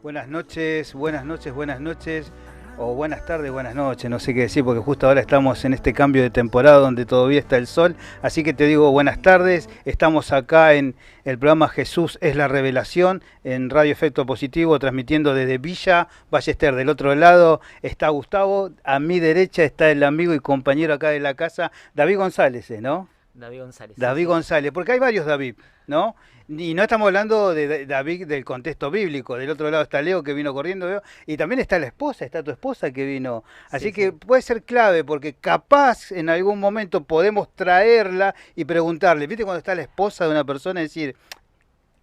Buenas noches, buenas noches, buenas noches, o buenas tardes, buenas noches, no sé qué decir, porque justo ahora estamos en este cambio de temporada donde todavía está el sol, así que te digo buenas tardes, estamos acá en el programa Jesús es la Revelación, en Radio Efecto Positivo, transmitiendo desde Villa Ballester. Del otro lado está Gustavo, a mi derecha está el amigo y compañero acá de la casa, David González, ¿no? David González, sí, David sí. González, porque hay varios David, ¿no? Y no estamos hablando de David del contexto bíblico. Del otro lado está Leo que vino corriendo, veo, y también está la esposa, está tu esposa que vino. Así Sí, que sí. puede ser clave porque capaz en algún momento podemos traerla y preguntarle, ¿viste cuando está la esposa de una persona y decir,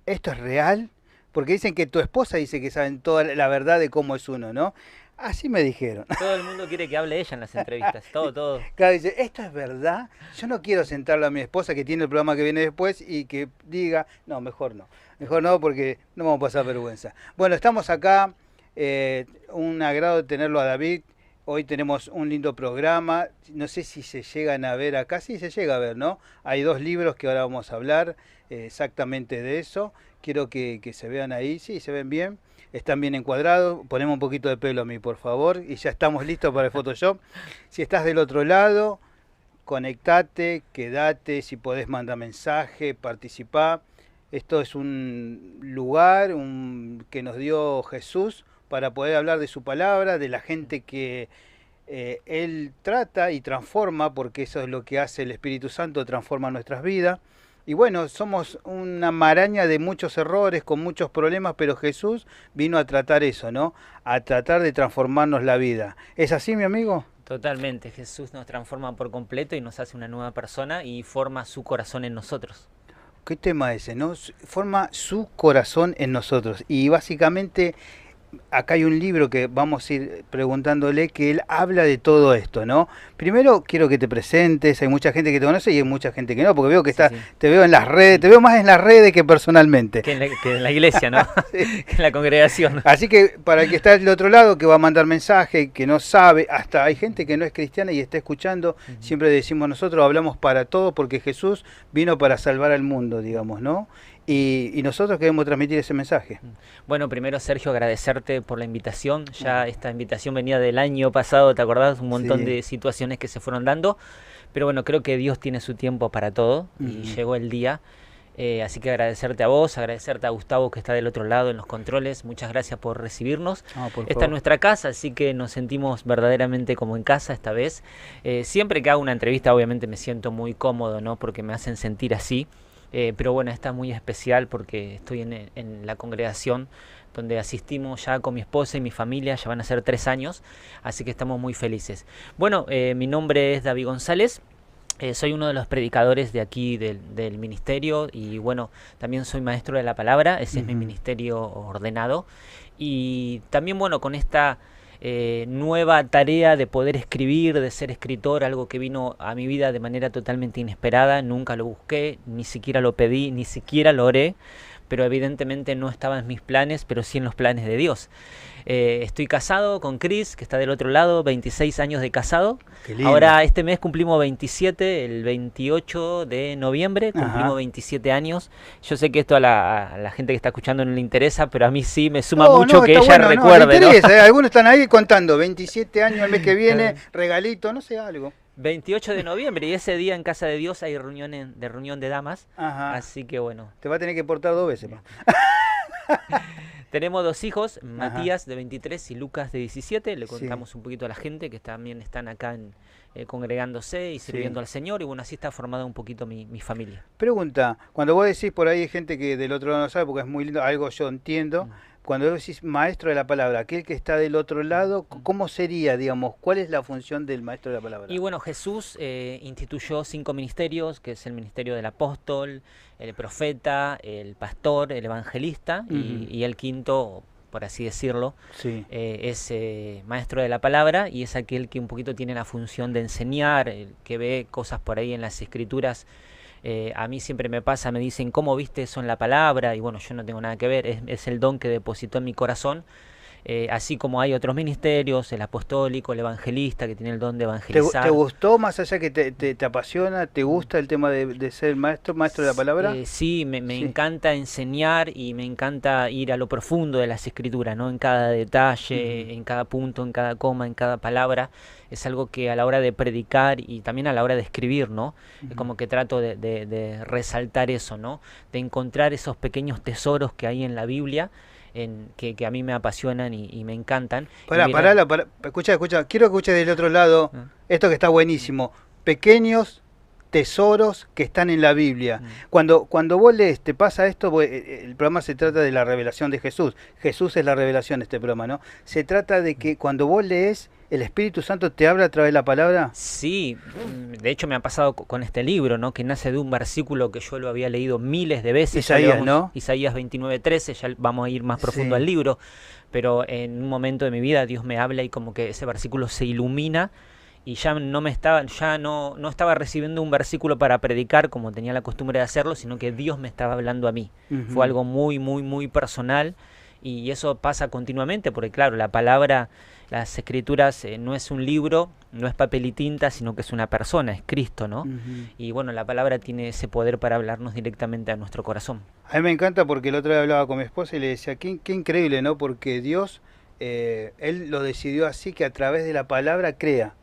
¿esto es real? Porque dicen que tu esposa dice que saben toda la verdad de cómo es uno, ¿no? Así me dijeron. Todo el mundo quiere que hable ella en las entrevistas, todo. Claro, dice, ¿esto es verdad? Yo no quiero sentarle a mi esposa que tiene el programa que viene después y que diga, no, mejor no. Mejor no porque no vamos a pasar vergüenza. Bueno, estamos acá, un agrado tenerlo a David. Hoy tenemos un lindo programa. No sé si se llegan a ver acá. Sí, se llega a ver, ¿no? Hay dos libros que ahora vamos a hablar exactamente de eso. Quiero que se vean ahí. Sí, se ven bien. Están bien encuadrados. Ponemos un poquito de pelo a mí, por favor. Y ya estamos listos para el Photoshop. Si estás del otro lado, conectate, quédate. Si podés, manda mensaje, participá. Esto es un lugar que nos dio Jesús para poder hablar de su palabra, de la gente que Él trata y transforma, porque eso es lo que hace el Espíritu Santo, transforma nuestras vidas. Y bueno, somos una maraña de muchos errores, con muchos problemas, pero Jesús vino a tratar eso, ¿no? A tratar de transformarnos la vida. ¿Es así, mi amigo? Totalmente. Jesús nos transforma por completo y nos hace una nueva persona y forma su corazón en nosotros. ¿Qué tema ese, no? Forma su corazón en nosotros. Y básicamente acá hay un libro que vamos a ir preguntándole que él habla de todo esto, ¿no? Primero quiero que te presentes, hay mucha gente que te conoce y hay mucha gente que no, porque veo que Sí, está, sí. te veo en las redes, te veo más en las redes que personalmente. Que en la iglesia, ¿no? Sí. Que en la congregación. Así que para el que está del otro lado, que va a mandar mensaje, que no sabe, hasta hay gente que no es cristiana y está escuchando, siempre decimos nosotros hablamos para todo porque Jesús vino para salvar al mundo, digamos, ¿no? Y nosotros queremos transmitir ese mensaje. Bueno, primero Sergio, agradecerte por la invitación. Ya esta invitación venía del año pasado, ¿te acordás? Un montón Sí. de situaciones que se fueron dando. Pero bueno, creo que Dios tiene su tiempo para todo y Ujú. llegó el día. Así que agradecerte a vos, agradecerte a Gustavo que está del otro lado en los controles. Muchas gracias por recibirnos. Ah, por Esta es favor. nuestra casa, así que nos sentimos verdaderamente como en casa esta vez. Siempre que hago una entrevista obviamente me siento muy cómodo, ¿no? Porque me hacen sentir así. Pero bueno, esta es muy especial porque estoy en la congregación donde asistimos ya con mi esposa y mi familia, ya van a ser 3 años, así que estamos muy felices. Bueno, mi nombre es David González. Soy uno de los predicadores de aquí del ministerio y bueno, también soy maestro de la palabra, ese es mi Ujú. ministerio ordenado. Y también bueno, con esta nueva tarea de poder escribir, de ser escritor, algo que vino a mi vida de manera totalmente inesperada, nunca lo busqué, ni siquiera lo pedí, ni siquiera lo oré, pero evidentemente no estaba en mis planes, pero sí en los planes de Dios. Estoy casado con Chris, que está del otro lado, 26 años de casado. Qué lindo. Ahora este mes cumplimos 27, el 28 de noviembre cumplimos Ajá. 27 años. Yo sé que esto a la gente que está escuchando no le interesa, pero a mí sí me suma No, mucho no, que está ella bueno, no, le recuerde, ¿no? interesa, ¿eh? Algunos están ahí contando, 27 años el mes que viene, regalito, no sé, algo. 28 de noviembre y ese día en Casa de Dios hay reunión de damas. Ajá. Así que bueno, Te va a tener que portar dos veces más. tenemos dos hijos, Ajá. Matías de 23 y Lucas de 17. Le Sí, contamos un poquito a la gente que también están acá congregándose y sí. sirviendo al Señor. Y bueno, así está formada un poquito mi familia. Pregunta, cuando vos decís por ahí hay gente que del otro lado no sabe, porque es muy lindo, algo yo entiendo, Mm, cuando vos decís maestro de la palabra, aquel que está del otro lado, mm. ¿cómo sería, digamos, cuál es la función del maestro de la Y palabra? bueno, Jesús instituyó 5 ministerios, que es el ministerio del apóstol, el profeta, el pastor, el evangelista Ujú. y el quinto, por así decirlo, Sí. es maestro de la palabra y es aquel que un poquito tiene la función de enseñar, el que ve cosas por ahí en las escrituras. A mí siempre me pasa, me dicen, ¿cómo viste eso en la palabra? Y bueno, yo no tengo nada que ver, es el don que depositó en mi corazón así como hay otros ministerios, el apostólico, el evangelista, que tiene el don de ¿Te evangelizar. gustó, más allá que te apasiona, te gusta el tema de ser maestro de la palabra? Sí, me Sí. encanta enseñar y me encanta ir a lo profundo de las escrituras, ¿no? En cada detalle, en cada punto, en cada coma, en cada palabra. Es algo que a la hora de predicar y también a la hora de escribir, ¿no? Es como que trato de resaltar eso, ¿no? De encontrar esos pequeños tesoros que hay en la Biblia, que a mí me apasionan y me encantan. Pará, Y mira, escucha, quiero que escuches del otro lado ah, esto que está buenísimo. Pequeños tesoros que están en la Biblia. Cuando vos lees, te pasa esto, el programa se trata de la revelación de Jesús. Jesús es la revelación de este programa, ¿no? Se trata de que cuando vos lees, el Espíritu Santo te habla a través de la palabra. sí, de hecho me ha pasado con este libro, ¿no? Que nace de un versículo que yo lo había leído miles de veces. Ya Isaías, ¿no? Isaías 29:13, ya vamos a ir más profundo Sí. al libro, pero en un momento de mi vida Dios me habla y como que ese versículo se ilumina y ya no estaba recibiendo un versículo para predicar como tenía la costumbre de hacerlo, sino que Dios me estaba hablando a mí. Ujú. Fue algo muy, muy, muy personal y eso pasa continuamente porque claro, la palabra, las escrituras no es un libro, no es papel y tinta, sino que es una persona, es Cristo, ¿no? Ujú. Y bueno, la palabra tiene ese poder para hablarnos directamente a nuestro corazón. A mí me encanta porque el otro día hablaba con mi esposa y le decía, qué increíble, ¿no? Porque Dios, Él lo decidió así, que a través de la palabra crea,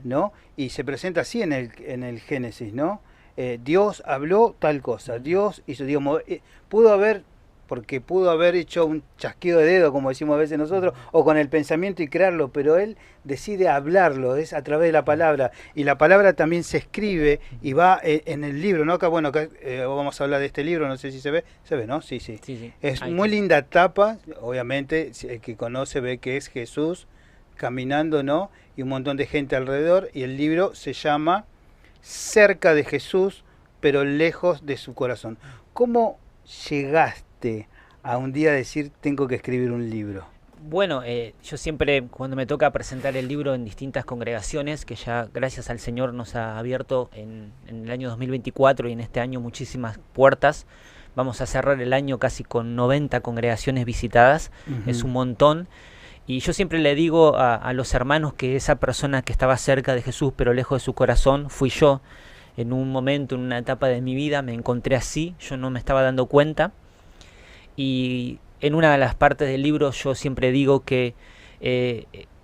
¿no? Y se presenta así en el Génesis, ¿no? Dios habló tal cosa, Dios hizo, digamos, porque pudo haber hecho un chasquido de dedo, como decimos a veces nosotros, o con el pensamiento y crearlo, pero Él decide hablarlo, es a través de la palabra, y la palabra también se escribe y va en el libro, ¿no? Acá, bueno, acá vamos a hablar de este libro, no sé si se ve, ¿no? Sí, sí. Sí, sí. Es Ahí muy está. linda tapa, obviamente, el que conoce ve que es Jesús caminando, ¿no? Y un montón de gente alrededor, y el libro se llama Cerca de Jesús, pero lejos de su corazón. ¿Cómo llegaste a un día decir tengo que escribir un libro? Bueno, yo siempre cuando me toca presentar el libro en distintas congregaciones, que ya gracias al Señor nos ha abierto en el año 2024 y en este año muchísimas puertas, vamos a cerrar el año casi con 90 congregaciones visitadas, es un montón. Y yo siempre le digo a los hermanos que esa persona que estaba cerca de Jesús pero lejos de su corazón fui yo. En un momento, en una etapa de mi vida me encontré así, yo no me estaba dando cuenta. Y en una de las partes del libro yo siempre digo que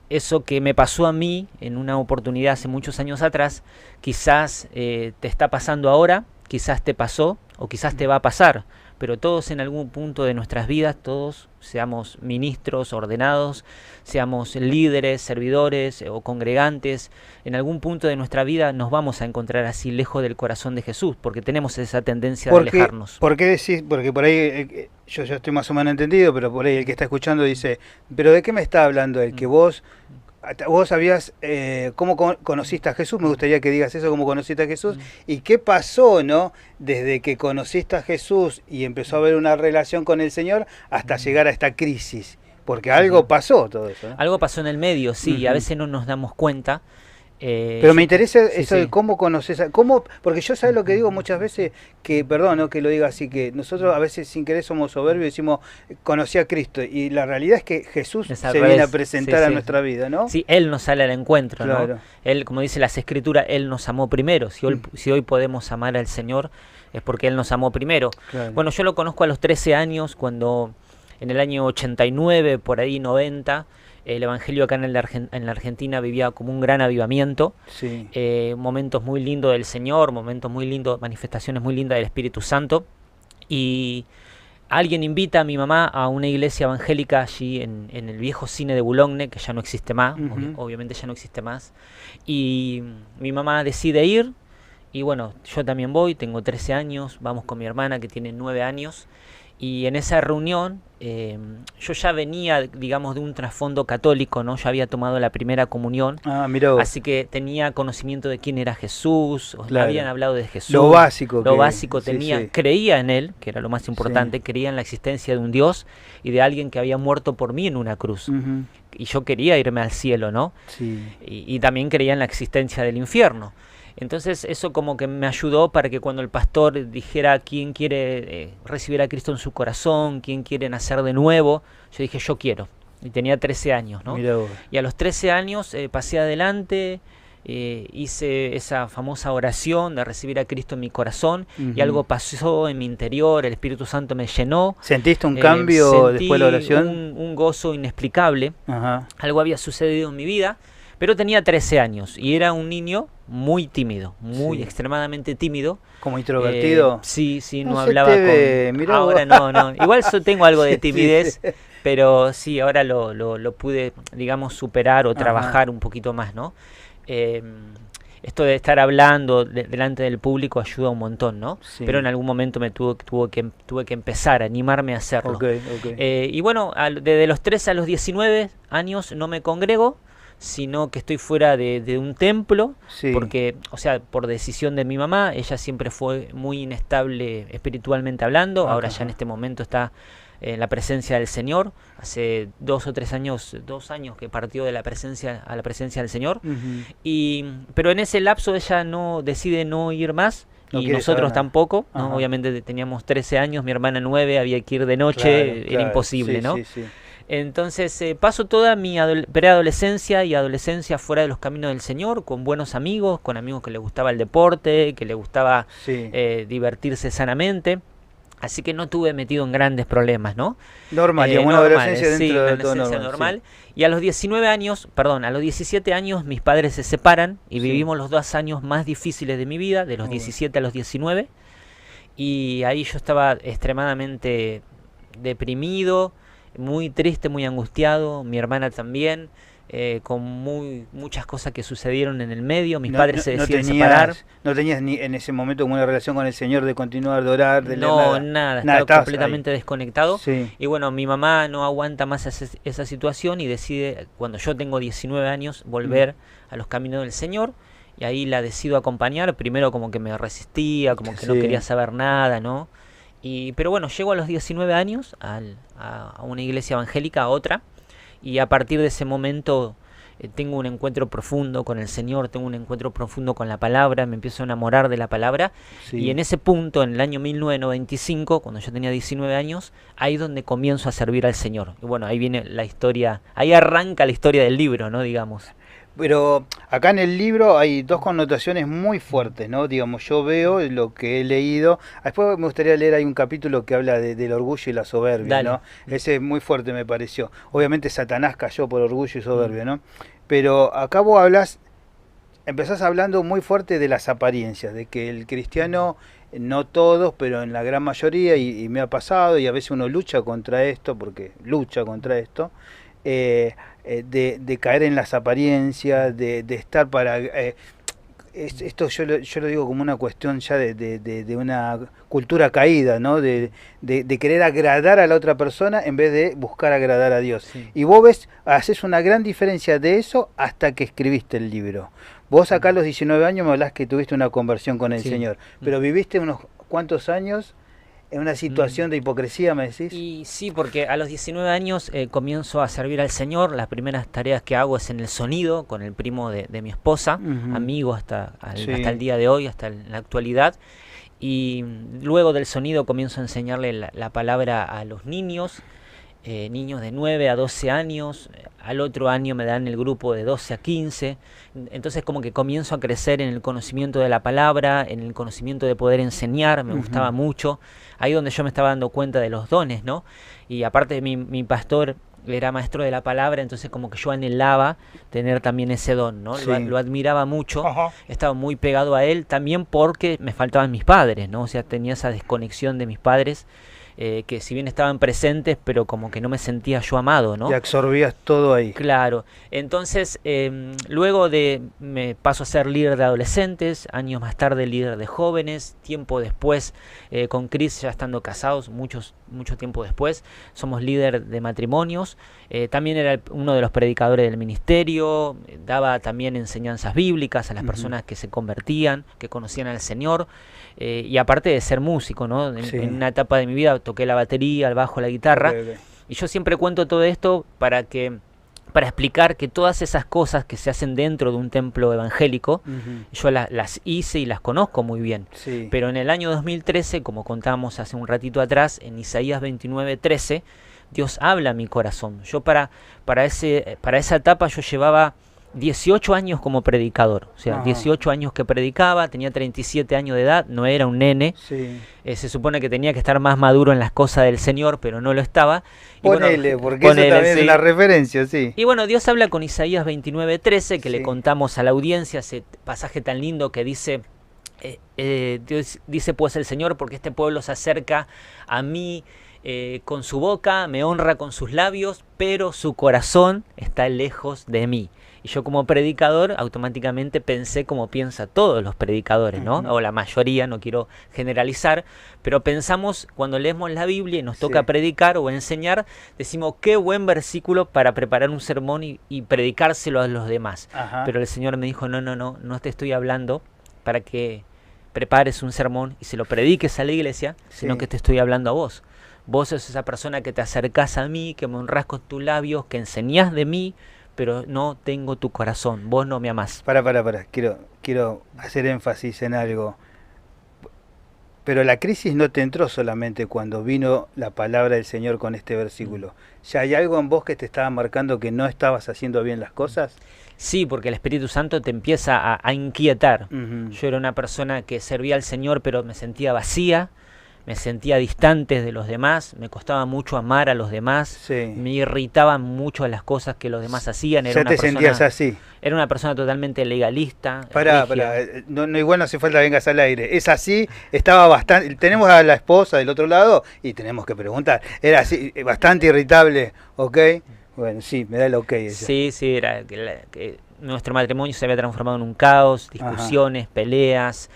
eso que me pasó a mí en una oportunidad hace muchos años atrás, quizás te está pasando ahora, quizás te pasó o quizás te va a pasar. Pero todos en algún punto de nuestras vidas, todos, seamos ministros, ordenados, seamos líderes, servidores o congregantes, en algún punto de nuestra vida nos vamos a encontrar así lejos del corazón de Jesús, porque tenemos esa tendencia de alejarnos. ¿Por qué decís? Porque por ahí, yo ya estoy más o menos entendido, pero por ahí el que está escuchando dice, ¿pero de qué me está hablando él? Que vos sabías cómo conociste a Jesús, me gustaría que digas eso, cómo conociste a Jesús, y qué pasó, ¿no? Desde que conociste a Jesús y empezó a haber una relación con el Señor hasta llegar a esta crisis, porque algo pasó todo eso, ¿no? Algo pasó en el medio, sí, y a veces no nos damos cuenta. Pero me interesa sí, eso sí. de cómo conoces, porque yo sabes lo que digo muchas veces, que, perdón, ¿no? Que lo diga así, que nosotros a veces sin querer somos soberbios y decimos, conocí a Cristo, y la realidad es que Jesús Es al se viene a revés. presentar Sí, a sí. nuestra vida, ¿no? Sí, Él nos sale al encuentro, Claro. ¿no? Él, como dice las Escrituras, Él nos amó primero. Si hoy podemos amar al Señor, es porque Él nos amó primero. Claro. Bueno, yo lo conozco a los 13 años, cuando en el año 89, por ahí 90, el Evangelio acá en la Argentina vivía como un gran avivamiento. Sí. Momentos muy lindos del Señor, momentos muy lindos, manifestaciones muy lindas del Espíritu Santo. Y alguien invita a mi mamá a una iglesia evangélica allí en el viejo cine de Boulogne, que ya no existe más, obviamente ya no existe más. Y mi mamá decide ir, y bueno, yo también voy, tengo 13 años, vamos con mi hermana que tiene 9 años. Y en esa reunión yo ya venía, digamos, de un trasfondo católico, ¿no? Ya había tomado la primera comunión. Ah, mirá vos. Así que tenía conocimiento de quién era Jesús, Claro. habían hablado de Jesús. Lo básico. Lo básico sí, tenía, sí. creía en él, que era lo más importante, creía en la existencia de un Dios y de alguien que había muerto por mí en una cruz. Ujú. Y yo quería irme al cielo, ¿no? Sí. Y también creía en la existencia del infierno. Entonces eso como que me ayudó para que cuando el pastor dijera quién quiere recibir a Cristo en su corazón, quién quiere nacer de nuevo, yo dije yo quiero. y tenía 13 años, ¿no? Mirá vos. Y a los 13 años pasé adelante, hice esa famosa oración de recibir a Cristo en mi corazón, y algo pasó en mi interior, el Espíritu Santo me llenó. ¿Sentiste un cambio después de la oración? Un gozo inexplicable. Ajá. Algo había sucedido en mi vida, pero tenía 13 años y era un niño muy tímido, muy extremadamente tímido. ¿Como introvertido? Sí, No no se hablaba te ve, mirá ahora vos. no. Igual tengo algo de Sí, timidez, sí. pero sí, ahora lo pude, digamos, superar o Ajá. trabajar un poquito más, ¿no? Esto de estar hablando delante del público ayuda un montón, ¿no? Sí. Pero en algún momento tuve que empezar a animarme a hacerlo. Ok. Y bueno, desde los 13 a los 19 años no me congrego, sino que estoy fuera de un templo, Sí. porque, o sea, por decisión de mi mamá, ella siempre fue muy inestable espiritualmente hablando, ahora ya en este momento está en la presencia del Señor, hace 2 o 3 años, 2 años que partió de la presencia a la presencia del Señor, pero en ese lapso ella decide no ir más, No y quiere saber nosotros nada. tampoco, ¿no? Ajá. Obviamente teníamos 13 años, mi hermana 9, había que ir de noche, Claro, era claro. imposible, Sí, ¿no? sí. Entonces paso toda mi preadolescencia y adolescencia fuera de los caminos del Señor, con buenos amigos, con amigos que les gustaba el deporte, que les gustaba Sí. divertirse sanamente. Así que no tuve metido en grandes problemas, ¿no? Normal, digamos, una Normales, adolescencia dentro una de todo adolescencia normal. normal. Y a los 17 años mis padres se separan y Sí. vivimos los 2 años más difíciles de mi vida, de los Muy 17 a los 19. Y ahí yo estaba extremadamente deprimido, muy triste, muy angustiado, mi hermana también, con muchas cosas que sucedieron en el medio, mis padres se deciden separar. No tenías ni en ese momento como una relación con el Señor de continuar de orar, de leer Nada, estaba estabas completamente desconectado. Sí. Y bueno, mi mamá no aguanta más esa situación y decide, cuando yo tengo 19 años, volver a los caminos del Señor. Y ahí la decido acompañar, primero como que me resistía, como que no Sí. quería saber nada, ¿no? Pero bueno, llego a los 19 años a una iglesia evangélica, a otra, y a partir de ese momento tengo un encuentro profundo con el Señor, tengo un encuentro profundo con la palabra, me empiezo a enamorar de la palabra, Sí. y en ese punto, en el año 1995, cuando yo tenía 19 años, ahí es donde comienzo a servir al Señor. Y bueno, ahí viene la historia, ahí arranca la historia del libro, ¿no? Digamos. Pero acá en el libro hay dos connotaciones muy fuertes, ¿no? Digamos, yo veo lo que he leído. Después me gustaría leer, hay un capítulo que habla del orgullo y la soberbia, Dale. ¿no? Ese es muy fuerte, me pareció. Obviamente Satanás cayó por orgullo y soberbia, ¿no? Pero acá vos empezás hablando muy fuerte de las apariencias, de que el cristiano, no todos, pero en la gran mayoría, y me ha pasado, y a veces uno lucha contra esto, de caer en las apariencias, de estar para... esto yo lo digo como una cuestión ya de una cultura caída, ¿no? De querer agradar a la otra persona en vez de buscar agradar a Dios. Sí. Y vos haces una gran diferencia de eso hasta que escribiste el libro. Vos acá a los 19 años me hablás que tuviste una conversión con el Sí. Señor, pero viviste unos cuantos años en una situación de hipocresía, me decís. Y sí, porque a los 19 años comienzo a servir al Señor. Las primeras tareas que hago es en el sonido, con el primo de mi esposa, Ujú. amigo hasta Sí. el día de hoy, hasta la actualidad. Y luego del sonido comienzo a enseñarle la palabra a los niños, niños de 9 a 12 años. Al otro año me dan el grupo de 12 a 15. Entonces como que comienzo a crecer en el conocimiento de la palabra, en el conocimiento de poder enseñar, me gustaba mucho. Ahí donde yo me estaba dando cuenta de los dones, ¿no? Y aparte mi pastor era maestro de la palabra, entonces como que yo anhelaba tener también ese don, ¿no? Sí. Lo admiraba mucho, Ajá. estaba muy pegado a él, también porque me faltaban mis padres, ¿no? O sea, tenía esa desconexión de mis padres, que si bien estaban presentes, pero como que no me sentía yo amado, ¿no? Y absorbías todo ahí. Claro, entonces luego me paso a ser líder de adolescentes, años más tarde líder de jóvenes, tiempo después con Chris ya estando casados, mucho tiempo después, somos líder de matrimonios, también era uno de los predicadores del ministerio, daba también enseñanzas bíblicas a las personas que se convertían, que conocían al Señor, y aparte de ser músico, ¿no? En una etapa de mi vida toqué la batería, el bajo, la guitarra. Okay. Y yo siempre cuento todo esto para explicar que todas esas cosas que se hacen dentro de un templo evangélico, yo las hice y las conozco muy bien. Sí. Pero en el año 2013, como contábamos hace un ratito atrás, en Isaías 29:13, Dios habla a mi corazón. Yo para esa etapa yo llevaba 18 años como predicador, o sea, 18 años que predicaba, tenía 37 años de edad, no era un nene, Sí. Se supone que tenía que estar más maduro en las cosas del Señor, pero no lo estaba. Y Ponele, bueno, porque eso también es una referencia, sí. Y bueno, Dios habla con Isaías 29:13, que le Sí. contamos a la audiencia, ese pasaje tan lindo que dice, Dios dice pues el Señor, porque este pueblo se acerca a mí con su boca, me honra con sus labios, pero su corazón está lejos de mí. Y yo como predicador automáticamente pensé como piensa todos los predicadores, ¿no? O la mayoría, no quiero generalizar, pero pensamos cuando leemos la Biblia y nos toca predicar o enseñar, decimos qué buen versículo para preparar un sermón y predicárselo a los demás. Pero el Señor me dijo, no te estoy hablando para que prepares un sermón y se lo prediques a la iglesia, sino que te estoy hablando a vos. Vos sos esa persona que te acercás a mí, que me honrás con tus labios, que enseñás de mí, pero no tengo tu corazón, vos no me amás. Para, quiero hacer énfasis en algo. Pero la crisis no te entró solamente cuando vino la palabra del Señor con este versículo. ¿Ya hay algo en vos que te estaba marcando que no estabas haciendo bien las cosas? Sí, porque el Espíritu Santo te empieza a inquietar. Yo era una persona que servía al Señor, pero me sentía vacía, me sentía distante de los demás, me costaba mucho amar a los demás, me irritaban mucho las cosas que los demás hacían. ¿Ya te sentías así? Era una persona totalmente legalista. Pará, no, igual no hace falta vengas al aire. Es así, estaba bastante... Tenemos a la esposa del otro lado y tenemos que preguntar. Era así, bastante irritable, ¿ok? Bueno, sí, me da el ok. Ella. Sí, era que nuestro matrimonio se había transformado en un caos, discusiones, peleas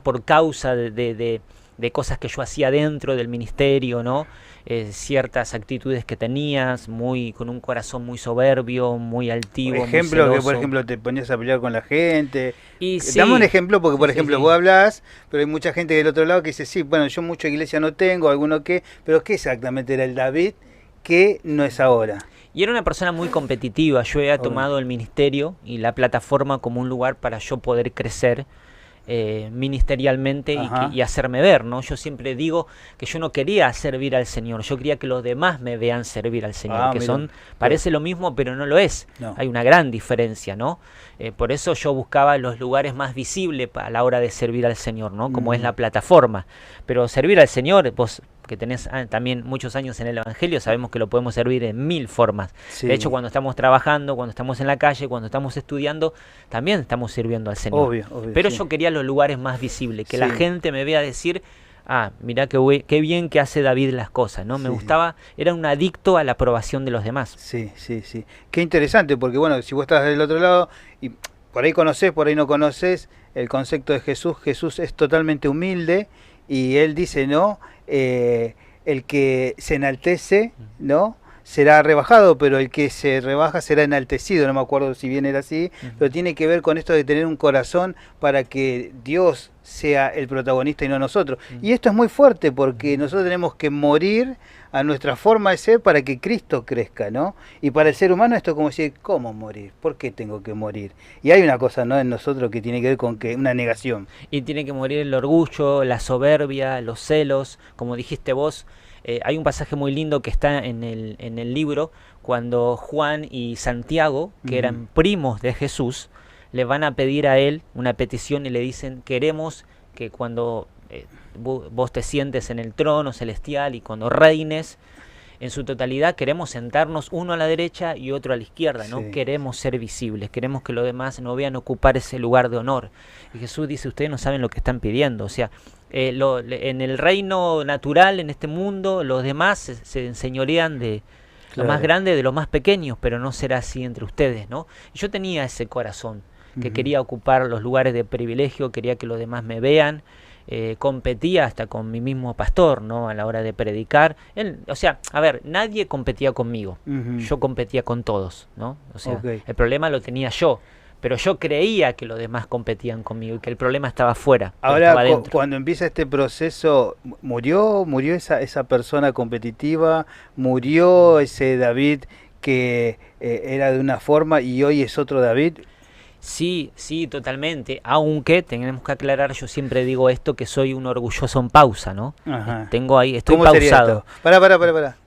por causa de cosas que yo hacía dentro del ministerio, ¿no? Ciertas actitudes que tenías, con un corazón muy soberbio, muy altivo, muy celoso. Que por ejemplo te ponías a pelear con la gente. Y dame un ejemplo, porque por ejemplo vos hablás, pero hay mucha gente del otro lado que dice, sí, bueno, yo mucha iglesia no tengo, alguno que, pero ¿qué exactamente era el David que no es ahora? Y era una persona muy competitiva. Yo había tomado el ministerio y la plataforma como un lugar para yo poder crecer ministerialmente y hacerme ver, ¿no? Yo siempre digo que yo no quería servir al Señor, yo quería que los demás me vean servir al Señor, parece lo mismo, pero no lo es. Hay una gran diferencia, ¿no? Por eso yo buscaba los lugares más visibles a la hora de servir al Señor, ¿no? Como es la plataforma. Pero servir al Señor, vos que tenés también muchos años en el Evangelio, sabemos que lo podemos servir en 1000 formas. De hecho, cuando estamos trabajando, cuando estamos en la calle, cuando estamos estudiando, también estamos sirviendo al Señor. Obvio, pero yo quería los lugares más visibles, que la gente me vea decir, mirá qué bien que hace David las cosas, ¿no? Me gustaba, era un adicto a la aprobación de los demás. Sí. Qué interesante, porque bueno, si vos estás del otro lado y por ahí conocés, por ahí no conocés el concepto de Jesús, Jesús es totalmente humilde y él dice, ¿no? El que se enaltece, ¿no? Será rebajado, pero el que se rebaja será enaltecido. No me acuerdo si bien era así, pero tiene que ver con esto de tener un corazón para que Dios sea el protagonista y no nosotros. Y esto es muy fuerte porque nosotros tenemos que morir a nuestra forma de ser para que Cristo crezca, ¿no? Y para el ser humano esto es como decir, ¿cómo morir? ¿Por qué tengo que morir? Y hay una cosa, ¿no?, en nosotros que tiene que ver con una negación. Y tiene que morir el orgullo, la soberbia, los celos, como dijiste vos. Hay un pasaje muy lindo que está en el libro, cuando Juan y Santiago, que eran primos de Jesús, le van a pedir a él una petición y le dicen, queremos que cuando vos te sientes en el trono celestial y cuando reines en su totalidad, queremos sentarnos uno a la derecha y otro a la izquierda, ¿no? Queremos ser visibles, queremos que los demás no vean ocupar ese lugar de honor. Y Jesús dice, ustedes no saben lo que están pidiendo, o sea, en el reino natural, en este mundo, los demás se enseñorean de lo más grande, de los más pequeños, pero no será así entre ustedes, ¿no? Y yo tenía ese corazón, que quería ocupar los lugares de privilegio, quería que los demás me vean, competía hasta con mi mismo pastor, ¿no? A la hora de predicar. O sea, a ver, nadie competía conmigo, yo competía con todos, ¿no? O sea, el problema lo tenía yo. Pero yo creía que los demás competían conmigo y que el problema estaba afuera. Ahora, cuando empieza este proceso, ¿murió esa persona competitiva? ¿Murió ese David que era de una forma y hoy es otro David? Sí, totalmente. Aunque tenemos que aclarar, yo siempre digo esto, que soy un orgulloso en pausa, ¿no? Estoy ¿Cómo pausado. Pará.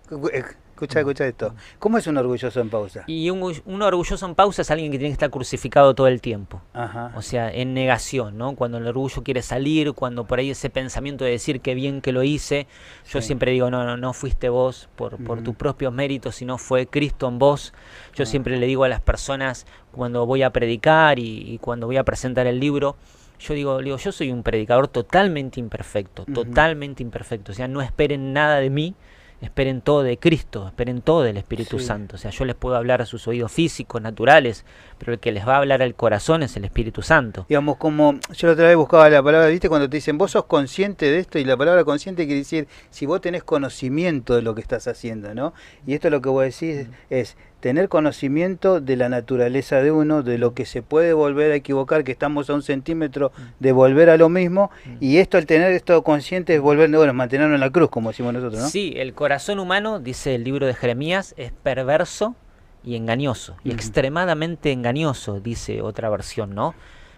Escucha esto. ¿Cómo es un orgulloso en pausa? Y un orgulloso en pausa es alguien que tiene que estar crucificado todo el tiempo. Ajá. O sea, en negación, ¿no? Cuando el orgullo quiere salir, cuando por ahí ese pensamiento de decir qué bien que lo hice, yo siempre digo, no fuiste vos por tus propios méritos, sino fue Cristo en vos. Yo siempre le digo a las personas cuando voy a predicar y cuando voy a presentar el libro, yo digo, yo soy un predicador totalmente imperfecto, o sea, no esperen nada de mí, esperen todo de Cristo, esperen todo del Espíritu Santo. O sea, yo les puedo hablar a sus oídos físicos, naturales, pero el que les va a hablar al corazón es el Espíritu Santo. Digamos, como yo la otra vez buscaba la palabra, ¿viste? Cuando te dicen, vos sos consciente de esto, y la palabra consciente quiere decir, si vos tenés conocimiento de lo que estás haciendo, ¿no? Y esto lo que vos decís es tener conocimiento de la naturaleza de uno, de lo que se puede volver a equivocar, que estamos a 1 centímetro de volver a lo mismo, y esto, al tener esto consciente, es volver, bueno, mantenerlo en la cruz, como decimos nosotros, ¿no? Sí, el corazón humano, dice el libro de Jeremías, es perverso y engañoso, y extremadamente engañoso, dice otra versión, ¿no?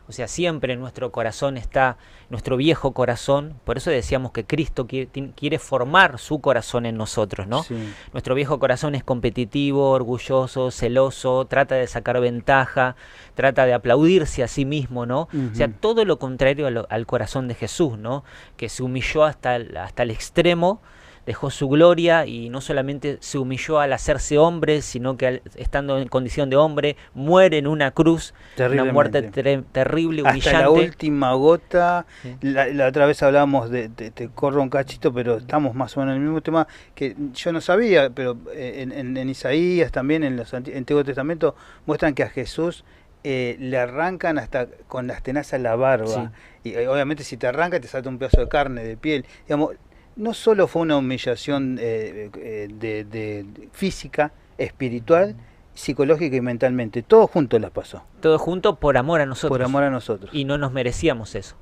O sea, siempre en nuestro corazón está nuestro viejo corazón. Por eso decíamos que Cristo quiere formar su corazón en nosotros, ¿no? Sí. Nuestro viejo corazón es competitivo, orgulloso, celoso, trata de sacar ventaja, trata de aplaudirse a sí mismo, ¿no? O sea, todo lo contrario al corazón de Jesús, ¿no? Que se humilló hasta el extremo, dejó su gloria y no solamente se humilló al hacerse hombre, sino que estando en condición de hombre, muere en una cruz, una muerte terrible, humillante. Hasta la última gota. La otra vez hablábamos te corro un cachito, pero estamos más o menos en el mismo tema, que yo no sabía, pero en Isaías también, en los Antiguo Testamento, muestran que a Jesús le arrancan hasta con las tenazas la barba. Sí. Y obviamente si te arranca te salta un pedazo de carne, de piel. Digamos, no solo fue una humillación de física, espiritual, psicológica y mentalmente. Todo junto las pasó. Todo junto por amor a nosotros. Por amor a nosotros. Y no nos merecíamos eso.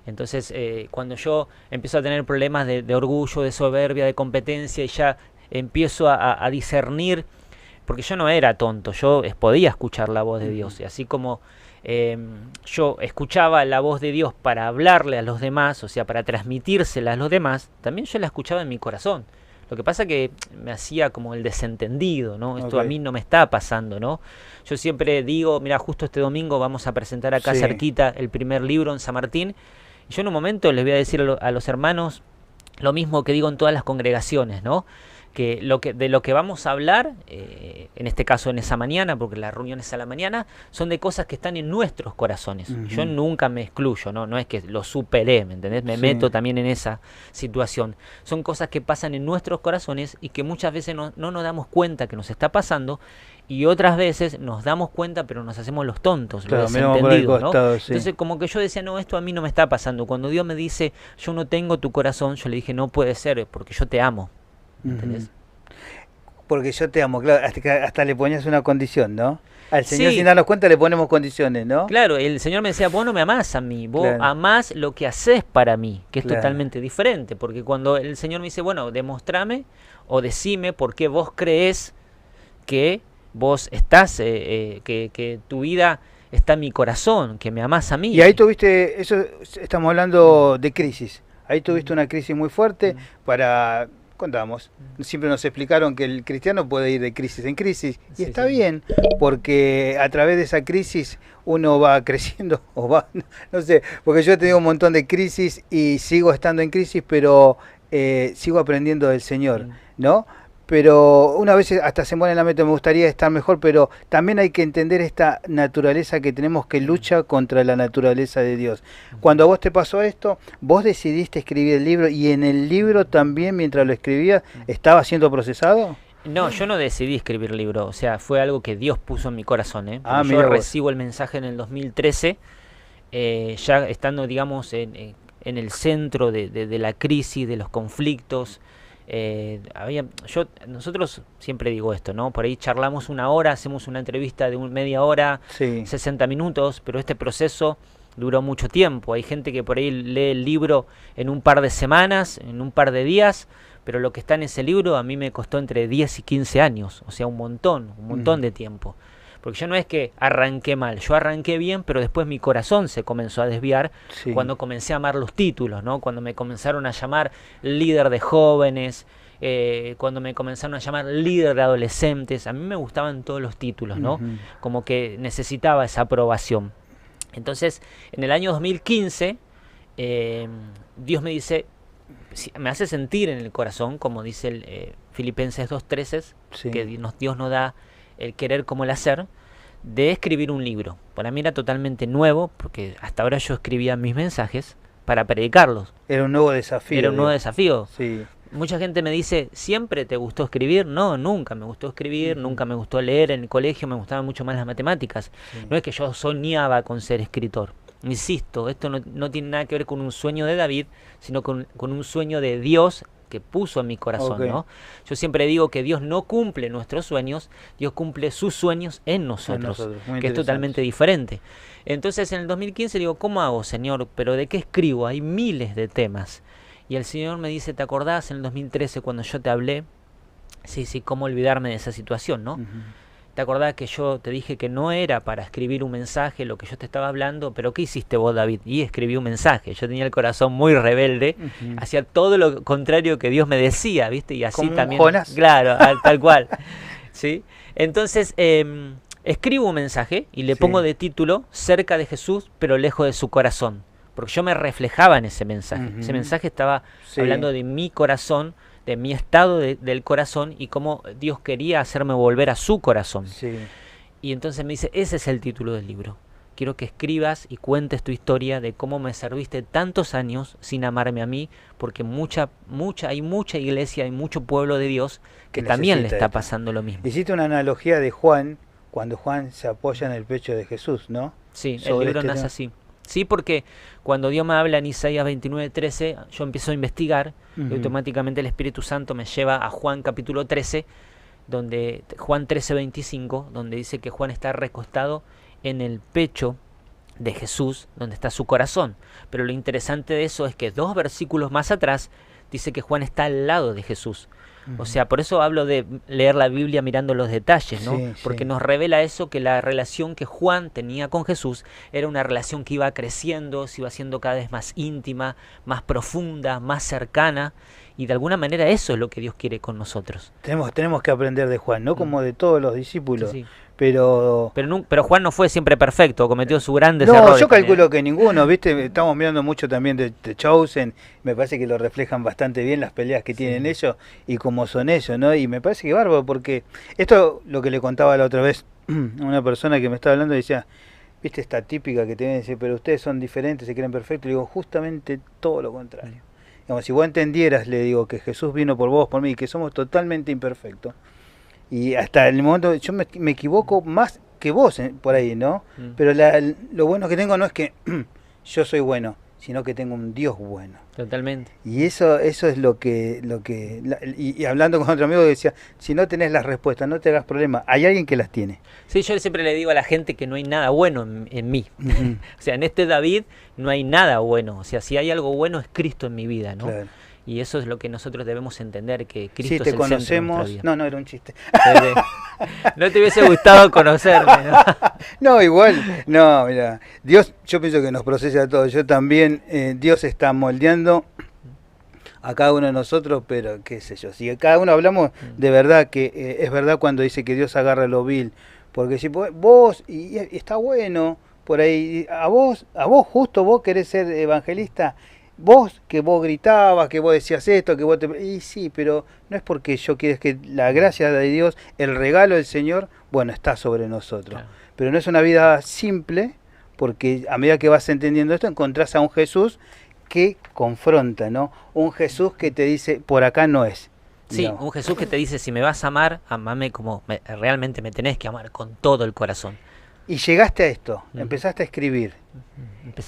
Entonces, cuando yo empiezo a tener problemas de orgullo, de soberbia, de competencia, y ya empiezo a discernir, porque yo no era tonto, yo podía escuchar la voz de Dios. Y así como yo escuchaba la voz de Dios para hablarle a los demás, o sea, para transmitírsela a los demás, también yo la escuchaba en mi corazón. Lo que pasa que me hacía como el desentendido, ¿no? Esto a mí no me está pasando, ¿no? Yo siempre digo, mira, justo este domingo vamos a presentar acá cerquita el primer libro en San Martín, y yo en un momento les voy a decir a los hermanos lo mismo que digo en todas las congregaciones, ¿no? Que de lo que vamos a hablar, en este caso en esa mañana, porque las reuniones a la mañana, son de cosas que están en nuestros corazones. Yo nunca me excluyo, no es que lo superé, ¿me entendés? Me meto también en esa situación. Son cosas que pasan en nuestros corazones y que muchas veces no nos damos cuenta que nos está pasando, y otras veces nos damos cuenta pero nos hacemos los tontos, claro, los desentendidos, ¿no? Entonces como que yo decía, no, esto a mí no me está pasando. Cuando Dios me dice, yo no tengo tu corazón, yo le dije, no puede ser, porque yo te amo. ¿Entendés? Porque yo te amo, claro, hasta le ponías una condición, ¿no? Al Señor, sin darnos cuenta, le ponemos condiciones, ¿no? Claro, el Señor me decía, vos no me amás a mí, vos amás lo que haces para mí, que es totalmente diferente, porque cuando el Señor me dice, bueno, demostrame o decime por qué vos crees que vos estás, que tu vida está en mi corazón, que me amás a mí. Y ahí tuviste, eso estamos hablando de crisis, ahí tuviste una crisis muy fuerte contamos, siempre nos explicaron que el cristiano puede ir de crisis en crisis, y está bien, porque a través de esa crisis uno va creciendo, o va, no sé, porque yo he tenido un montón de crisis y sigo estando en crisis, pero sigo aprendiendo del Señor, ¿no? Pero una vez hasta se muere la meta, me gustaría estar mejor, pero también hay que entender esta naturaleza que tenemos, que lucha contra la naturaleza de Dios. Cuando a vos te pasó esto, vos decidiste escribir el libro, y en el libro también, mientras lo escribías, ¿estaba siendo procesado? No, yo no decidí escribir el libro, o sea, fue algo que Dios puso en mi corazón, ¿eh? Yo recibo el mensaje en el 2013, ya estando, digamos, en el centro de la crisis, de los conflictos. Nosotros siempre digo esto, ¿no? Por ahí charlamos una hora, hacemos una entrevista de media hora, 60 minutos, pero este proceso duró mucho tiempo. Hay gente que por ahí lee el libro en un par de semanas, en un par de días, pero lo que está en ese libro a mí me costó entre 10 y 15 años, o sea, un montón de tiempo. Porque yo no es que arranqué mal, yo arranqué bien, pero después mi corazón se comenzó a desviar cuando comencé a amar los títulos, ¿no? Cuando me comenzaron a llamar líder de jóvenes, cuando me comenzaron a llamar líder de adolescentes. A mí me gustaban todos los títulos, ¿no? Como que necesitaba esa aprobación. Entonces, en el año 2015, Dios me dice, me hace sentir en el corazón, como dice el Filipenses 2:13, que Dios nos da el querer como el hacer, de escribir un libro. Para mí era totalmente nuevo, porque hasta ahora yo escribía mis mensajes para predicarlos. Era un nuevo desafío. Era un nuevo desafío. Sí. Mucha gente me dice, ¿siempre te gustó escribir? No, nunca me gustó escribir, nunca me gustó leer. En el colegio me gustaban mucho más las matemáticas. No es que yo soñaba con ser escritor. Insisto, esto no tiene nada que ver con un sueño de David, sino con un sueño de Dios que puso en mi corazón, ¿no? Yo siempre digo que Dios no cumple nuestros sueños, Dios cumple sus sueños en nosotros, que es totalmente diferente. Entonces en el 2015 digo, ¿cómo hago, Señor? ¿Pero de qué escribo? Hay miles de temas. Y el Señor me dice, ¿te acordás en el 2013 cuando yo te hablé? Sí, ¿cómo olvidarme de esa situación, no? ¿Te acordás que yo te dije que no era para escribir un mensaje lo que yo te estaba hablando? ¿Pero qué hiciste vos, David? Y escribí un mensaje. Yo tenía el corazón muy rebelde, hacía todo lo contrario que Dios me decía, ¿viste? Y así como también. Jonás. Claro, tal cual. ¿Sí? Entonces, escribo un mensaje y le pongo de título Cerca de Jesús, pero lejos de su corazón. Porque yo me reflejaba en ese mensaje. Ese mensaje estaba hablando de mi corazón, de mi estado del corazón y cómo Dios quería hacerme volver a su corazón. Y entonces me dice, ese es el título del libro. Quiero que escribas y cuentes tu historia de cómo me serviste tantos años sin amarme a mí, porque hay mucha iglesia, hay mucho pueblo de Dios que también le está pasando lo mismo. Hiciste una analogía de Juan, cuando Juan se apoya en el pecho de Jesús, ¿no? Sí, el libro nace así. Sí, porque cuando Dios me habla en Isaías 29:13, yo empiezo a investigar y automáticamente el Espíritu Santo me lleva a Juan capítulo 13, Juan 13:25, donde dice que Juan está recostado en el pecho de Jesús, donde está su corazón. Pero lo interesante de eso es que 2 versículos más atrás dice que Juan está al lado de Jesús. O sea, por eso hablo de leer la Biblia mirando los detalles, ¿no? Porque nos revela eso, que la relación que Juan tenía con Jesús era una relación que iba creciendo, se iba haciendo cada vez más íntima, más profunda, más cercana, y de alguna manera eso es lo que Dios quiere con nosotros. Tenemos que aprender de Juan, no como de todos los discípulos. Pero Juan no fue siempre perfecto, cometió sus grandes errores. No, yo calculo que ninguno, ¿viste? Estamos mirando mucho también de Chosen, me parece que lo reflejan bastante bien las peleas que tienen ellos y cómo son ellos, ¿no? Y me parece que bárbaro, porque esto lo que le contaba la otra vez a una persona que me estaba hablando, decía, ¿viste esta típica que te viene a decir, pero ustedes son diferentes, se creen perfectos? Le digo, justamente todo lo contrario. Digamos, si vos entendieras, le digo, que Jesús vino por vos, por mí, que somos totalmente imperfectos. Y hasta el momento yo me equivoco más que vos por ahí, ¿no? Pero lo bueno que tengo no es que yo soy bueno, sino que tengo un Dios bueno. Totalmente. Y eso es y hablando con otro amigo decía, si no tenés las respuestas, no te hagas problema, hay alguien que las tiene. Sí, yo siempre le digo a la gente que no hay nada bueno en mí. O sea, en este David no hay nada bueno. O sea, si hay algo bueno es Cristo en mi vida, ¿no? Claro. Y eso es lo que nosotros debemos entender, que Cristo es el centro de nuestra vida. No, era un chiste. No te hubiese gustado conocerme, ¿no? No, igual, no, mira, Dios, yo pienso que nos procesa a todos. Yo también, Dios está moldeando a cada uno de nosotros, pero qué sé yo, si cada uno hablamos de verdad, que es verdad cuando dice que Dios agarra lo vil, porque si vos, y está bueno, por ahí, a vos justo vos querés ser evangelista, vos gritabas, que vos decías esto, que vos y sí, pero no es porque yo quiero, es que la gracia de Dios, el regalo del Señor, bueno, está sobre nosotros. Claro. Pero no es una vida simple, porque a medida que vas entendiendo esto, encontrás a un Jesús que confronta, ¿no? Un Jesús que te dice, por acá no es. Sí, no. Un Jesús que te dice, si me vas a amar, amame como realmente me tenés que amar, con todo el corazón. Y llegaste a esto, empezaste a escribir.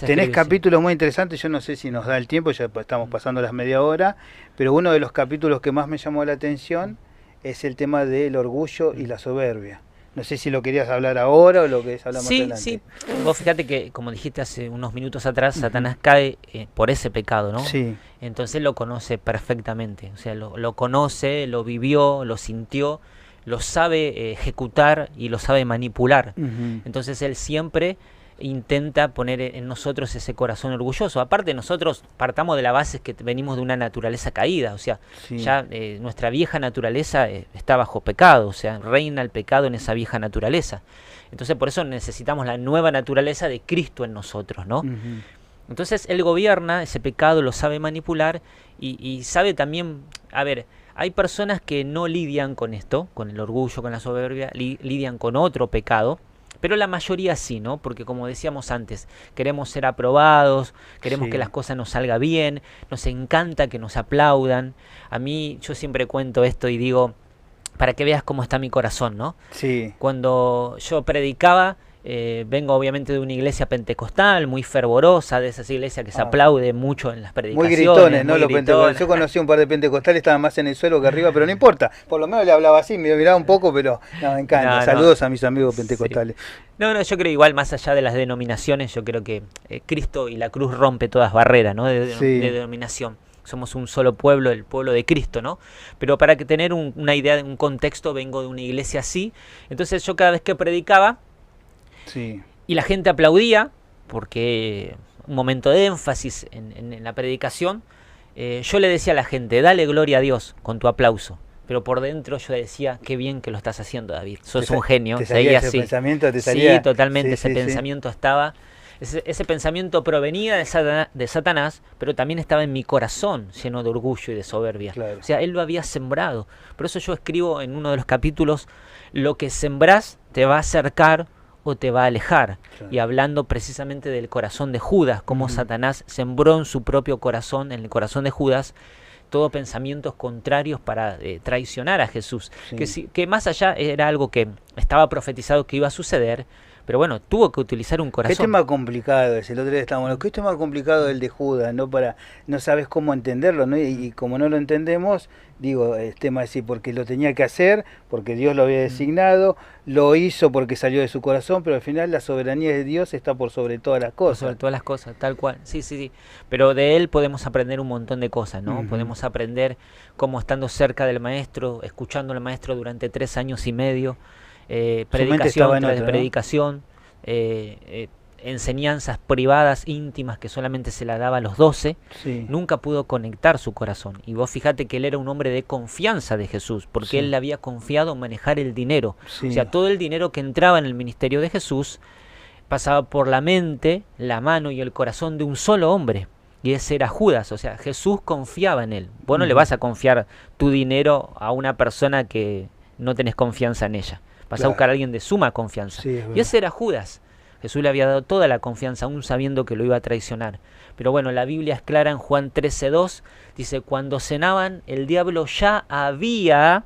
Tenés capítulos muy interesantes, yo no sé si nos da el tiempo, ya estamos pasando las media hora, pero uno de los capítulos que más me llamó la atención es el tema del orgullo y la soberbia. No sé si lo querías hablar ahora o lo querés hablar más adelante. Sí, vos fíjate que, como dijiste hace unos minutos atrás, Satanás cae por ese pecado, ¿no? Sí. Entonces lo conoce perfectamente, o sea, lo conoce, lo vivió, lo sintió. lo sabe ejecutar y lo sabe manipular. Ujú. Entonces él siempre intenta poner en nosotros ese corazón orgulloso. Aparte nosotros partamos de la base que venimos de una naturaleza caída, o sea, Sí. ya nuestra vieja naturaleza está bajo pecado, o sea, reina el pecado en esa vieja naturaleza. Entonces por eso necesitamos la nueva naturaleza de Cristo en nosotros, ¿no? Ujú. Entonces él gobierna ese pecado, lo sabe manipular y sabe también, a ver, hay personas que no lidian con esto, con el orgullo, con la soberbia, lidian con otro pecado, pero la mayoría sí, ¿no? Porque como decíamos antes, queremos ser aprobados, queremos Sí. que las cosas nos salgan bien, nos encanta que nos aplaudan. A mí, yo siempre cuento esto y digo, para que veas cómo está mi corazón, ¿no? Sí. Cuando yo predicaba, vengo obviamente de una iglesia pentecostal, muy fervorosa, de esas iglesias que se Ah. aplaude mucho en las Muy predicaciones. gritones, ¿no? muy Los pentecostales. gritones. Yo conocí un par de pentecostales, estaban más en el suelo que arriba, pero no importa. Por lo menos le hablaba así, me miraba un poco, pero no, me encanta. No, no. Saludos a mis amigos Sí. pentecostales. No, yo creo igual, más allá de las denominaciones, yo creo que Cristo y la cruz rompe todas barreras, ¿no? Sí. De denominación. Somos un solo pueblo, el pueblo de Cristo, ¿no? Pero para que tener una idea, un contexto, vengo de una iglesia así. Entonces yo cada vez que predicaba Sí. y la gente aplaudía, porque un momento de énfasis en la predicación, yo le decía a la gente, dale gloria a Dios con tu aplauso. Pero por dentro yo decía, qué bien que lo estás haciendo, David. Sos un genio. ¿Te salía Seguía ese así. pensamiento? ¿Te salía? Sí, totalmente. Sí, Ese sí, sí. pensamiento estaba. Ese pensamiento provenía de Satanás, pero también estaba en mi corazón, lleno de orgullo y de soberbia. Claro. O sea, él lo había sembrado. Por eso yo escribo en uno de los capítulos, lo que sembrás te va a acercar o te va a alejar. Claro. Y hablando precisamente del corazón de Judas, cómo Ujú. Satanás sembró en su propio corazón, en el corazón de Judas, todos pensamientos contrarios para traicionar a Jesús. Sí. Que más allá era algo que estaba profetizado que iba a suceder, pero bueno, tuvo que utilizar un Qué corazón. tema complicado es, el otro día estábamos, qué tema complicado el de Judas, ¿no? No sabes cómo entenderlo, ¿no? Y como no lo entendemos, digo, el tema es decir, porque lo tenía que hacer, porque Dios lo había designado, lo hizo porque salió de su corazón, pero al final la soberanía de Dios está por sobre todas las Por cosas. sobre todas las cosas, tal cual. Sí, sí, sí. Pero de él podemos aprender un montón de cosas, ¿no? Ujú. Podemos aprender cómo estando cerca del maestro, escuchando al maestro durante 3 años y medio, mente predicación estaba en tras otra, ¿no? predicación, enseñanzas privadas, íntimas, que solamente se la daba a los 12, Sí. nunca pudo conectar su corazón. Y vos fíjate que él era un hombre de confianza de Jesús, porque Sí. él le había confiado manejar el dinero. Sí. O sea, todo el dinero que entraba en el ministerio de Jesús pasaba por la mente, la mano y el corazón de un solo hombre. Y ese era Judas, o sea, Jesús confiaba en él. Vos no le Ujú. vas a confiar tu dinero a una persona que no tenés confianza en ella. Vas Claro. a buscar a alguien de suma confianza. Sí, es Y verdad. ese era Judas. Jesús le había dado toda la confianza, aún sabiendo que lo iba a traicionar. Pero bueno, la Biblia es clara en Juan 13:2. Dice, cuando cenaban, el diablo ya había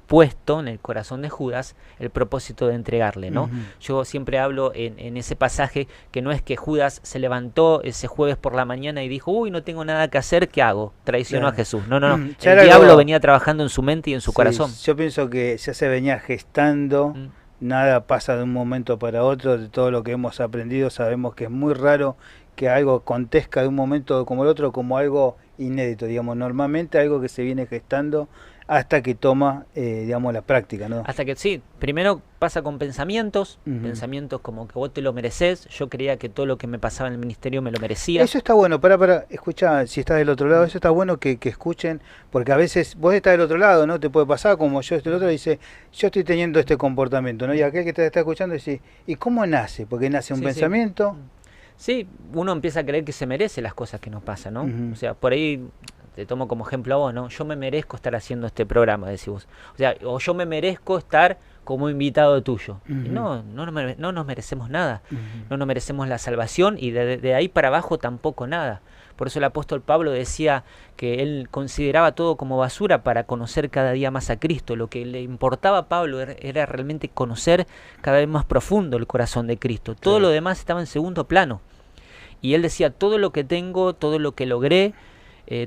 puesto en el corazón de Judas el propósito de entregarle, ¿no? Ujú. Yo siempre hablo en ese pasaje que no es que Judas se levantó ese jueves por la mañana y dijo, uy, no tengo nada que hacer, ¿qué hago? Traiciono Claro. a Jesús. No, no, no. Ya El era diablo algo- venía trabajando en su mente y en su Sí, corazón. yo pienso que ya se venía gestando, Mm. nada pasa de un momento para otro, de todo lo que hemos aprendido sabemos que es muy raro que algo acontezca de un momento como el otro como algo inédito, digamos, normalmente algo que se viene gestando hasta que toma, digamos, la práctica, ¿no? Hasta que sí, primero pasa con pensamientos, Ujú. pensamientos como que vos te lo mereces. Yo creía que todo lo que me pasaba en el ministerio me lo merecía. Eso está bueno, para, escucha, si estás del otro lado, eso está bueno que escuchen, porque a veces vos estás del otro lado, ¿no? Te puede pasar como yo estoy del otro, dice, yo estoy teniendo este comportamiento, ¿no? Y aquel que te está escuchando dice, ¿y cómo nace? Porque nace un Sí, sí. pensamiento. Sí, uno empieza a creer que se merece las cosas que nos pasan, ¿no? Ujú. O sea, por ahí te tomo como ejemplo a vos, ¿no? Yo me merezco estar haciendo este programa, decís vos. O sea, o yo me merezco estar como invitado tuyo. Y Ujú. no nos merecemos nada. Ujú. No nos merecemos la salvación y de ahí para abajo tampoco nada. Por eso el apóstol Pablo decía que él consideraba todo como basura para conocer cada día más a Cristo. Lo que le importaba a Pablo era realmente conocer cada vez más profundo el corazón de Cristo. Todo Claro. lo demás estaba en segundo plano. Y él decía, todo lo que tengo, todo lo que logré,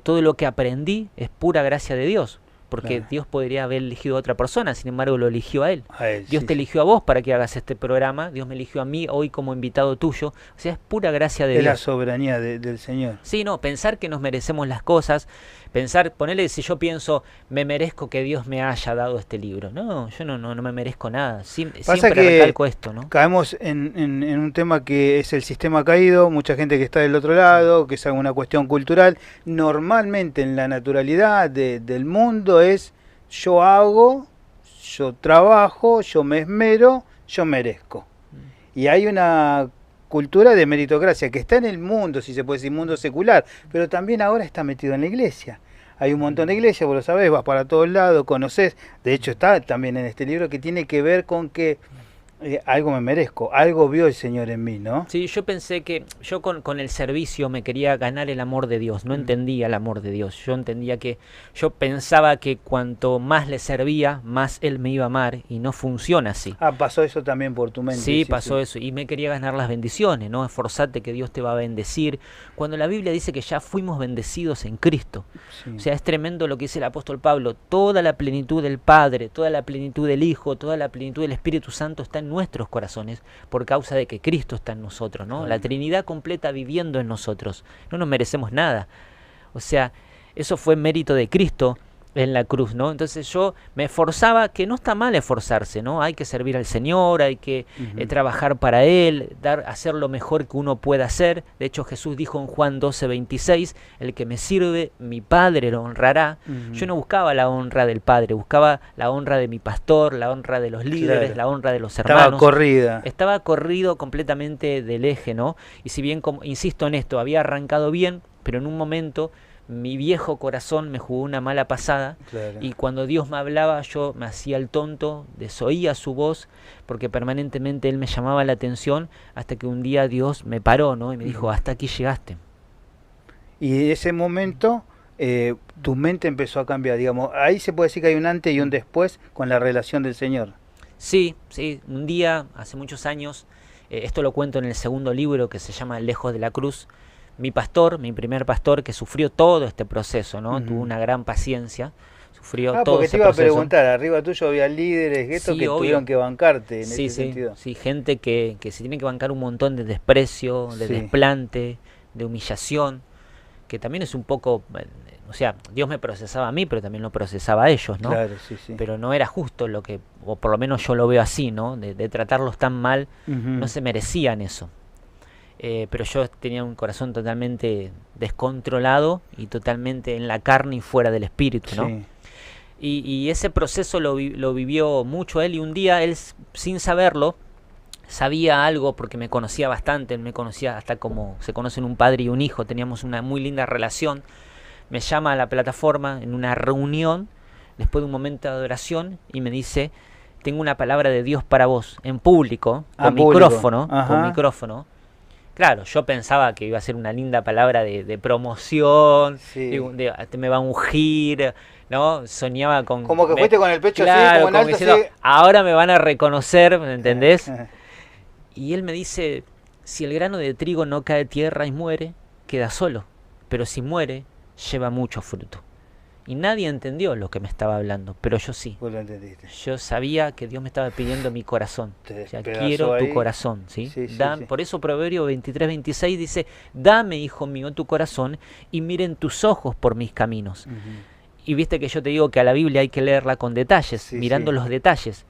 todo lo que aprendí es pura gracia de Dios. porque Claro. Dios podría haber elegido a otra persona, sin embargo lo eligió a él. A él, Dios sí, te sí. eligió a vos para que hagas este programa, Dios me eligió a mí hoy como invitado tuyo, o sea, es pura gracia de Es la Dios. soberanía del Señor. Sí, no, pensar que nos merecemos las cosas, pensar, ponerle, si yo pienso, me merezco que Dios me haya dado este libro. No, yo no me merezco nada. Pasa Siempre que recalco esto, ¿no? caemos en un tema que es el sistema caído, mucha gente que está del otro lado, que es alguna cuestión cultural. Normalmente en la naturalidad del mundo es yo hago, yo trabajo, yo me esmero, yo merezco. Y hay una cultura de meritocracia que está en el mundo, si se puede decir, mundo secular, pero también ahora está metido en la iglesia. Hay un montón de iglesias, vos lo sabés, vas para todos lados, conocés. De hecho está también en este libro que tiene que ver con que algo me merezco, algo vio el Señor en mí, ¿no? Sí, yo pensé que yo con el servicio me quería ganar el amor de Dios, no entendía el amor de Dios, yo pensaba que cuanto más le servía, más Él me iba a amar y no funciona así. Ah, pasó eso también por tu mente. Sí, pasó eso y me quería ganar las bendiciones, ¿no? Esforzate que Dios te va a bendecir, cuando la Biblia dice que ya fuimos bendecidos en Cristo. Sí. O sea, es tremendo lo que dice el apóstol Pablo, toda la plenitud del Padre, toda la plenitud del Hijo, toda la plenitud del Espíritu Santo está en nuestros corazones por causa de que Cristo está en nosotros, ¿no? La Trinidad completa viviendo en nosotros. No nos merecemos nada. O sea, eso fue mérito de Cristo en la cruz, ¿no? Entonces yo me esforzaba, que no está mal esforzarse, ¿no? Hay que servir al Señor, hay que trabajar para Él, hacer lo mejor que uno pueda hacer. De hecho, Jesús dijo en Juan 12:26, el que me sirve, mi Padre lo honrará. Yo no buscaba la honra del Padre, buscaba la honra de mi pastor, la honra de los líderes, Claro. la honra de los hermanos. Estaba corrida. Estaba corrido completamente del eje, ¿no? Y si bien, insisto en esto, había arrancado bien, pero en un momento mi viejo corazón me jugó una mala pasada. Claro. Y cuando Dios me hablaba yo me hacía el tonto, desoía su voz, porque permanentemente Él me llamaba la atención, hasta que un día Dios me paró, ¿no? Y me dijo, hasta aquí llegaste. Y ese momento tu mente empezó a cambiar, digamos, ahí se puede decir que hay un antes y un después con la relación del Señor. Sí, sí, un día, hace muchos años, esto lo cuento en el segundo libro que se llama Lejos de la Cruz. Mi pastor, mi primer pastor, que sufrió todo este proceso, ¿no? Tuvo una gran paciencia, sufrió todo porque ese te iba a proceso. preguntar, arriba tuyo había líderes esto Sí, que obvio. tuvieron que bancarte en Sí, ese sentido. sí, gente que se tiene que bancar un montón de desprecio, de Sí. desplante, de humillación, que también es un poco, o sea, Dios me procesaba a mí, pero también lo procesaba a ellos, ¿no? Claro, sí, sí. Pero no era justo lo que, o por lo menos yo lo veo así, ¿no? De tratarlos tan mal, no se merecían eso. Pero yo tenía un corazón totalmente descontrolado y totalmente en la carne y fuera del espíritu, ¿no? Sí. Y ese proceso lo vivió mucho él, y un día él, sin saberlo, sabía algo porque me conocía bastante, él me conocía hasta como se conocen un padre y un hijo, teníamos una muy linda relación. Me llama a la plataforma en una reunión, después de un momento de adoración, y me dice, tengo una palabra de Dios para vos, en público, con micrófono, con micrófono. Claro, yo pensaba que iba a ser una linda palabra de promoción, Sí. me va a ungir, ¿no? Soñaba con... Como que fuiste con el pecho claro, así, como en alto, diciendo, así. ahora me van a reconocer, ¿me entendés? Y él me dice, si el grano de trigo no cae a tierra y muere, queda solo, pero si muere, lleva mucho fruto. Y nadie entendió lo que me estaba hablando, pero yo sí. Vos lo entendiste. Yo sabía que Dios me estaba pidiendo mi corazón. Te O sea, despedazó quiero tu ahí. corazón, ¿sí? Sí, sí, sí. Por eso Proverbio 23:26 dice, dame, hijo mío, tu corazón y miren tus ojos por mis caminos. Y viste que yo te digo que a la Biblia hay que leerla con detalles, Sí, mirando sí. los detalles.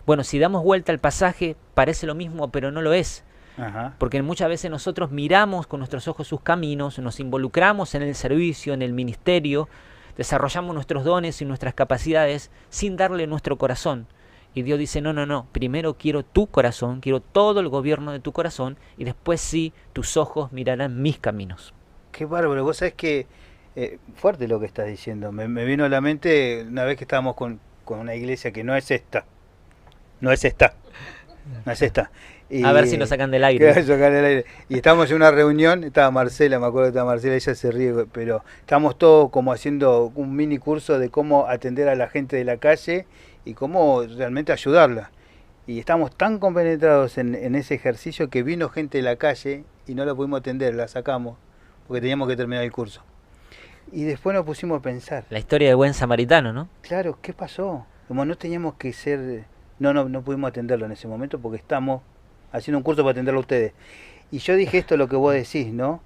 Bueno, si damos vuelta al pasaje, parece lo mismo, pero no lo es. Ajá. Porque muchas veces nosotros miramos con nuestros ojos sus caminos, nos involucramos en el servicio, en el ministerio, desarrollamos nuestros dones y nuestras capacidades sin darle nuestro corazón. Y Dios dice, no, primero quiero tu corazón, quiero todo el gobierno de tu corazón, y después sí, tus ojos mirarán mis caminos. Qué bárbaro, vos sabés que fuerte lo que estás diciendo. Me vino a la mente una vez que estábamos con una iglesia que no es esta. No es esta. No es esta. Y, A ver si nos sacan del aire. Claro, sacan del aire. Y estábamos en una reunión, estaba Marcela, me acuerdo que estaba Marcela, ella se ríe, pero estábamos todos como haciendo un mini curso de cómo atender a la gente de la calle y cómo realmente ayudarla. Y estábamos tan compenetrados en ese ejercicio que vino gente de la calle y no la pudimos atender, la sacamos, porque teníamos que terminar el curso. Y después nos pusimos a pensar, La historia del buen samaritano, ¿no? claro, ¿qué pasó? Como no teníamos que ser, no pudimos atenderlo en ese momento porque estamos haciendo un curso para atenderlo a ustedes. Y yo dije esto, lo que vos decís, ¿no?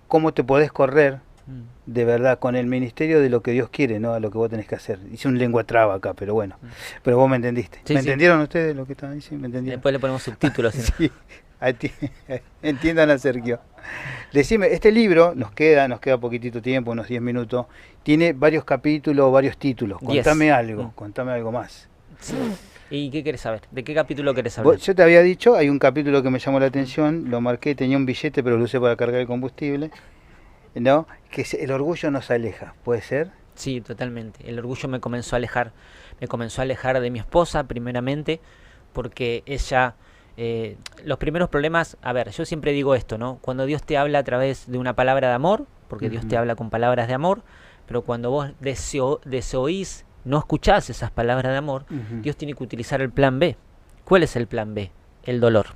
¿Cómo te podés correr Mm. de verdad con el ministerio de lo que Dios quiere, ¿no? A lo que vos tenés que hacer. Hice un lengua traba acá, pero bueno. Pero vos me entendiste. Sí, ¿Me sí. entendieron ustedes lo que estaban diciendo? ¿Me entendieron? Después le ponemos subtítulos. ¿Sí? Sí, a ti- entiendan a Sergio. Decime, este libro, nos queda poquitito tiempo, unos 10 minutos, tiene varios capítulos, varios títulos. 10. Contame algo más. Sí. ¿Y qué querés saber? ¿De qué capítulo querés hablar? Yo te había dicho, hay un capítulo que me llamó la atención, lo marqué, tenía un billete, pero lo usé para cargar el combustible, ¿no? Que es el orgullo nos aleja, ¿puede ser? Sí, totalmente. El orgullo me comenzó a alejar. Me comenzó a alejar de mi esposa, primeramente, porque ella... los primeros problemas, a ver, yo siempre digo esto, ¿no? Cuando Dios te habla a través de una palabra de amor, porque Dios te habla con palabras de amor, pero cuando vos desoís, no escuchás esas palabras de amor, Dios tiene que utilizar el plan B. ¿Cuál es el plan B? El dolor.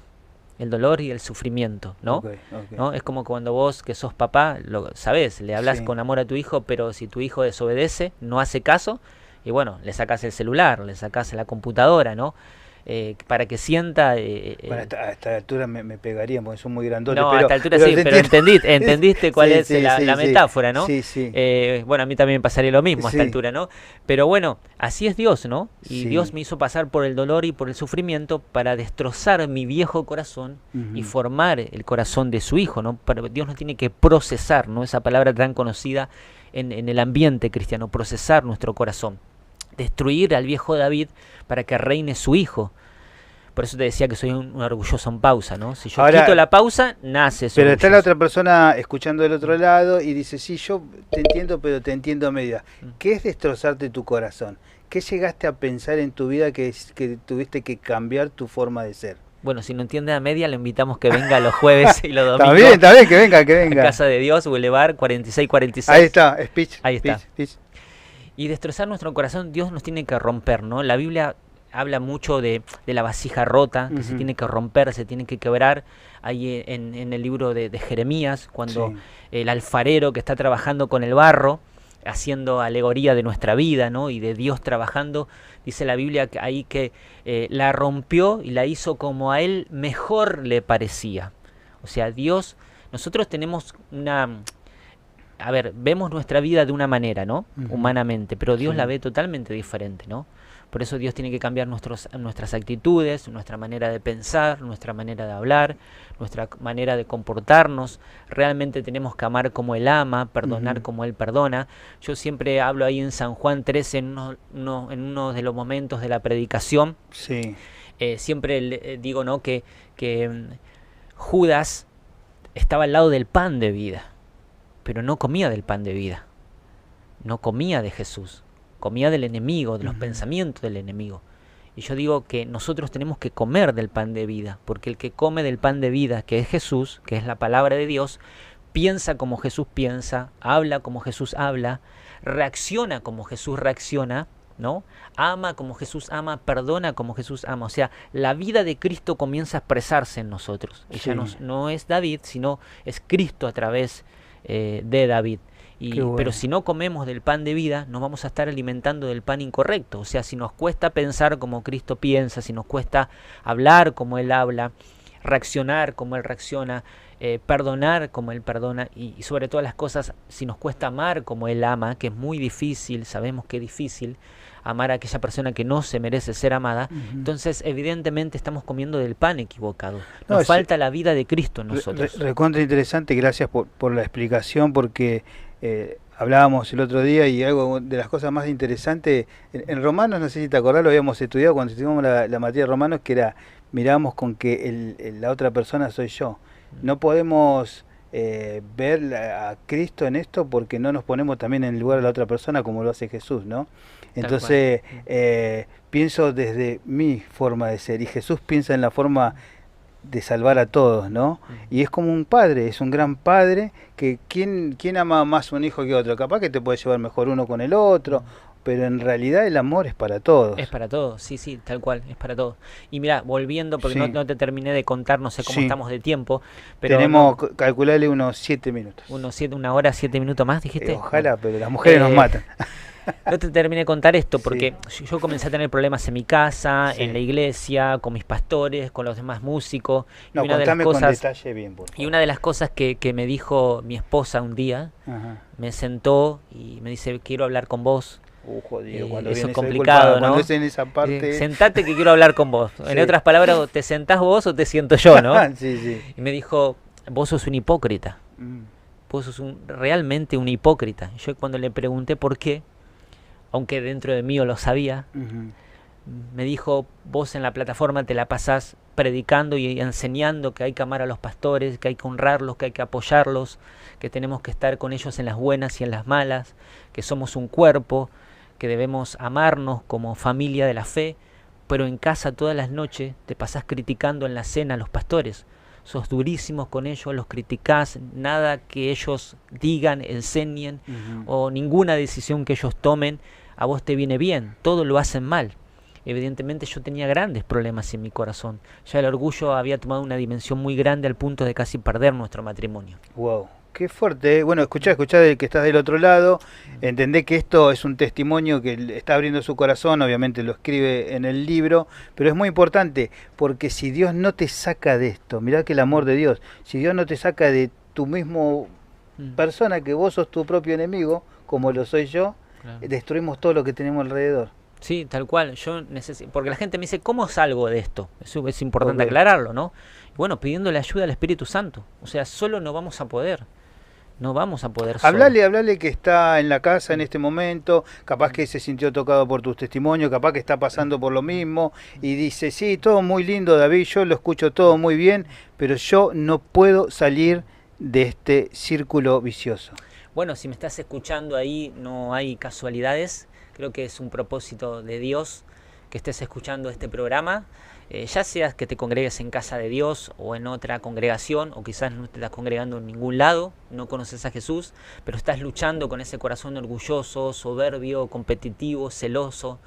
El dolor y el sufrimiento, ¿no? Ok. ¿No? Es como cuando vos, que sos papá, lo sabés, le hablas Sí. con amor a tu hijo, pero si tu hijo desobedece, no hace caso, y bueno, le sacás el celular, le sacás la computadora, ¿no? Para que sienta... Bueno, a esta altura me pegarían porque son muy grandotes. no, pero, a esta altura pero sí, te pero entiendo. entendiste cuál Sí, es sí, la sí, sí. metáfora, ¿no? Sí, sí. Bueno, a mí también me pasaría lo mismo a esta Sí. altura, ¿no? Pero bueno, así es Dios, ¿no? Y Sí. Dios me hizo pasar por el dolor y por el sufrimiento para destrozar mi viejo corazón y formar el corazón de su hijo, ¿no? Dios nos tiene que procesar, ¿no? Esa palabra tan conocida en el ambiente cristiano, procesar nuestro corazón. Destruir al viejo David para que reine su hijo. Por eso te decía que soy un orgulloso en pausa, ¿no? Si yo Ahora, quito la pausa, nace ese Pero está la orgulloso. otra persona escuchando del otro lado y dice, sí, yo te entiendo, pero te entiendo a medida. ¿Qué es destrozarte tu corazón? ¿Qué llegaste a pensar en tu vida que tuviste que cambiar tu forma de ser? Bueno, si no entiende a media, lo invitamos que venga los jueves y los domingos. Está bien, que venga, que A venga. Casa de Dios, Boulevard 4646. Ahí está, speech. Ahí está. Speech. Y destrozar nuestro corazón, Dios nos tiene que romper, ¿no? La Biblia habla mucho de la vasija rota, que se tiene que romper, se tiene que quebrar. Ahí en el libro de Jeremías, cuando Sí. el alfarero que está trabajando con el barro, haciendo alegoría de nuestra vida, ¿no? Y de Dios trabajando, dice la Biblia que ahí que la rompió y la hizo como a él mejor le parecía. O sea, Dios, nosotros tenemos a ver, vemos nuestra vida de una manera, ¿no? Humanamente, pero Dios Sí. la ve totalmente diferente, ¿no? Por eso Dios tiene que cambiar nuestras actitudes, nuestra manera de pensar, nuestra manera de hablar, nuestra manera de comportarnos. Realmente tenemos que amar como Él ama, perdonar como Él perdona. Yo siempre hablo ahí en San Juan 13, en uno de los momentos de la predicación, Sí. siempre digo, ¿no? que Judas estaba al lado del pan de vida, pero no comía del pan de vida, no comía de Jesús, comía del enemigo, de los pensamientos del enemigo. Y yo digo que nosotros tenemos que comer del pan de vida, porque el que come del pan de vida, que es Jesús, que es la palabra de Dios, piensa como Jesús piensa, habla como Jesús habla, reacciona como Jesús reacciona, ¿no? Ama como Jesús ama, perdona como Jesús ama. O sea, la vida de Cristo comienza a expresarse en nosotros. Y ya no es David, sino es Cristo a través de David. Bueno. Pero si no comemos del pan de vida, nos vamos a estar alimentando del pan incorrecto. O sea, si nos cuesta pensar como Cristo piensa, si nos cuesta hablar como Él habla, reaccionar como Él reacciona, perdonar como Él perdona, y sobre todas las cosas, si nos cuesta amar como Él ama, que es muy difícil, sabemos que es difícil amar a aquella persona que no se merece ser amada, entonces evidentemente estamos comiendo del pan equivocado. Nos falta la vida de Cristo en nosotros. Recontra interesante, gracias por la explicación, porque hablábamos el otro día y algo de las cosas más interesantes, en Romanos, no sé si te acordás, lo habíamos estudiado cuando estudiamos la materia de Romanos, que era, mirábamos con que la otra persona soy yo. No podemos ver a Cristo en esto porque no nos ponemos también en el lugar de la otra persona como lo hace Jesús, ¿no? Entonces, pienso desde mi forma de ser y Jesús piensa en la forma de salvar a todos, ¿no? Y es como un padre, es un gran padre que ¿quién ama más a un hijo que otro? Capaz que te puede llevar mejor uno con el otro, pero en realidad el amor es para todos. Es para todos, sí, sí, tal cual, es para todos. Y mira, volviendo, porque Sí. no te terminé de contar, no sé cómo Sí. estamos de tiempo, pero Tenemos, no, calcularle unos 7 minutos. una hora, 7 minutos más, dijiste. Ojalá, pero las mujeres nos Eh, matan. No te terminé de contar esto Sí. porque yo comencé a tener problemas en mi casa, Sí. en la iglesia, con mis pastores, con los demás músicos. No, y una de las contame con cosas, detalle bien, por favor. y una de las cosas que me dijo mi esposa un día, Ajá. me sentó y me dice, quiero hablar con vos. Jodido, cuando Eso viene es esa- complicado, disculpa, ¿no? Cuando es en esa parte... Sentate que quiero hablar con vos. En Sí. otras palabras, ¿te sentás vos o te siento yo, no? Sí, sí. Y me dijo, vos sos un hipócrita. Mm. Vos sos realmente un hipócrita. Yo cuando le pregunté por qué, aunque dentro de mí lo sabía, Ujú. me dijo, vos en la plataforma te la pasás predicando y enseñando que hay que amar a los pastores, que hay que honrarlos, que hay que apoyarlos, que tenemos que estar con ellos en las buenas y en las malas, que somos un cuerpo, que debemos amarnos como familia de la fe, pero en casa todas las noches te pasás criticando en la cena a los pastores. Sos durísimos con ellos, los criticás, nada que ellos digan, enseñen Ujú. o ninguna decisión que ellos tomen a vos te viene bien, todo lo hacen mal. Evidentemente yo tenía grandes problemas en mi corazón. Ya el orgullo había tomado una dimensión muy grande al punto de casi perder nuestro matrimonio. Wow, qué fuerte. Bueno, escuchá del que estás del otro lado. Entendé que esto es un testimonio que le está abriendo su corazón, obviamente lo escribe en el libro, pero es muy importante porque si Dios no te saca de esto, mirá que el amor de Dios, si Dios no te saca de tu mismo persona, que vos sos tu propio enemigo, como lo soy yo, Claro. destruimos todo lo que tenemos alrededor. Sí, tal cual. Yo necesito, porque la gente me dice, ¿cómo salgo de esto? Eso es importante Ok. aclararlo, ¿no? Bueno, pidiéndole ayuda al Espíritu Santo. O sea, solo no vamos a poder. No vamos a poder solo. Hablale que está en la casa en este momento, capaz que se sintió tocado por tus testimonios, capaz que está pasando por lo mismo y dice, sí, todo muy lindo David, yo lo escucho todo muy bien, pero yo no puedo salir de este círculo vicioso. Bueno, si me estás escuchando ahí, no hay casualidades. Creo que es un propósito de Dios que estés escuchando este programa. Ya seas que te congregues en casa de Dios o en otra congregación, o quizás no te estás congregando en ningún lado, no conoces a Jesús, pero estás luchando con ese corazón orgulloso, soberbio, competitivo, celoso.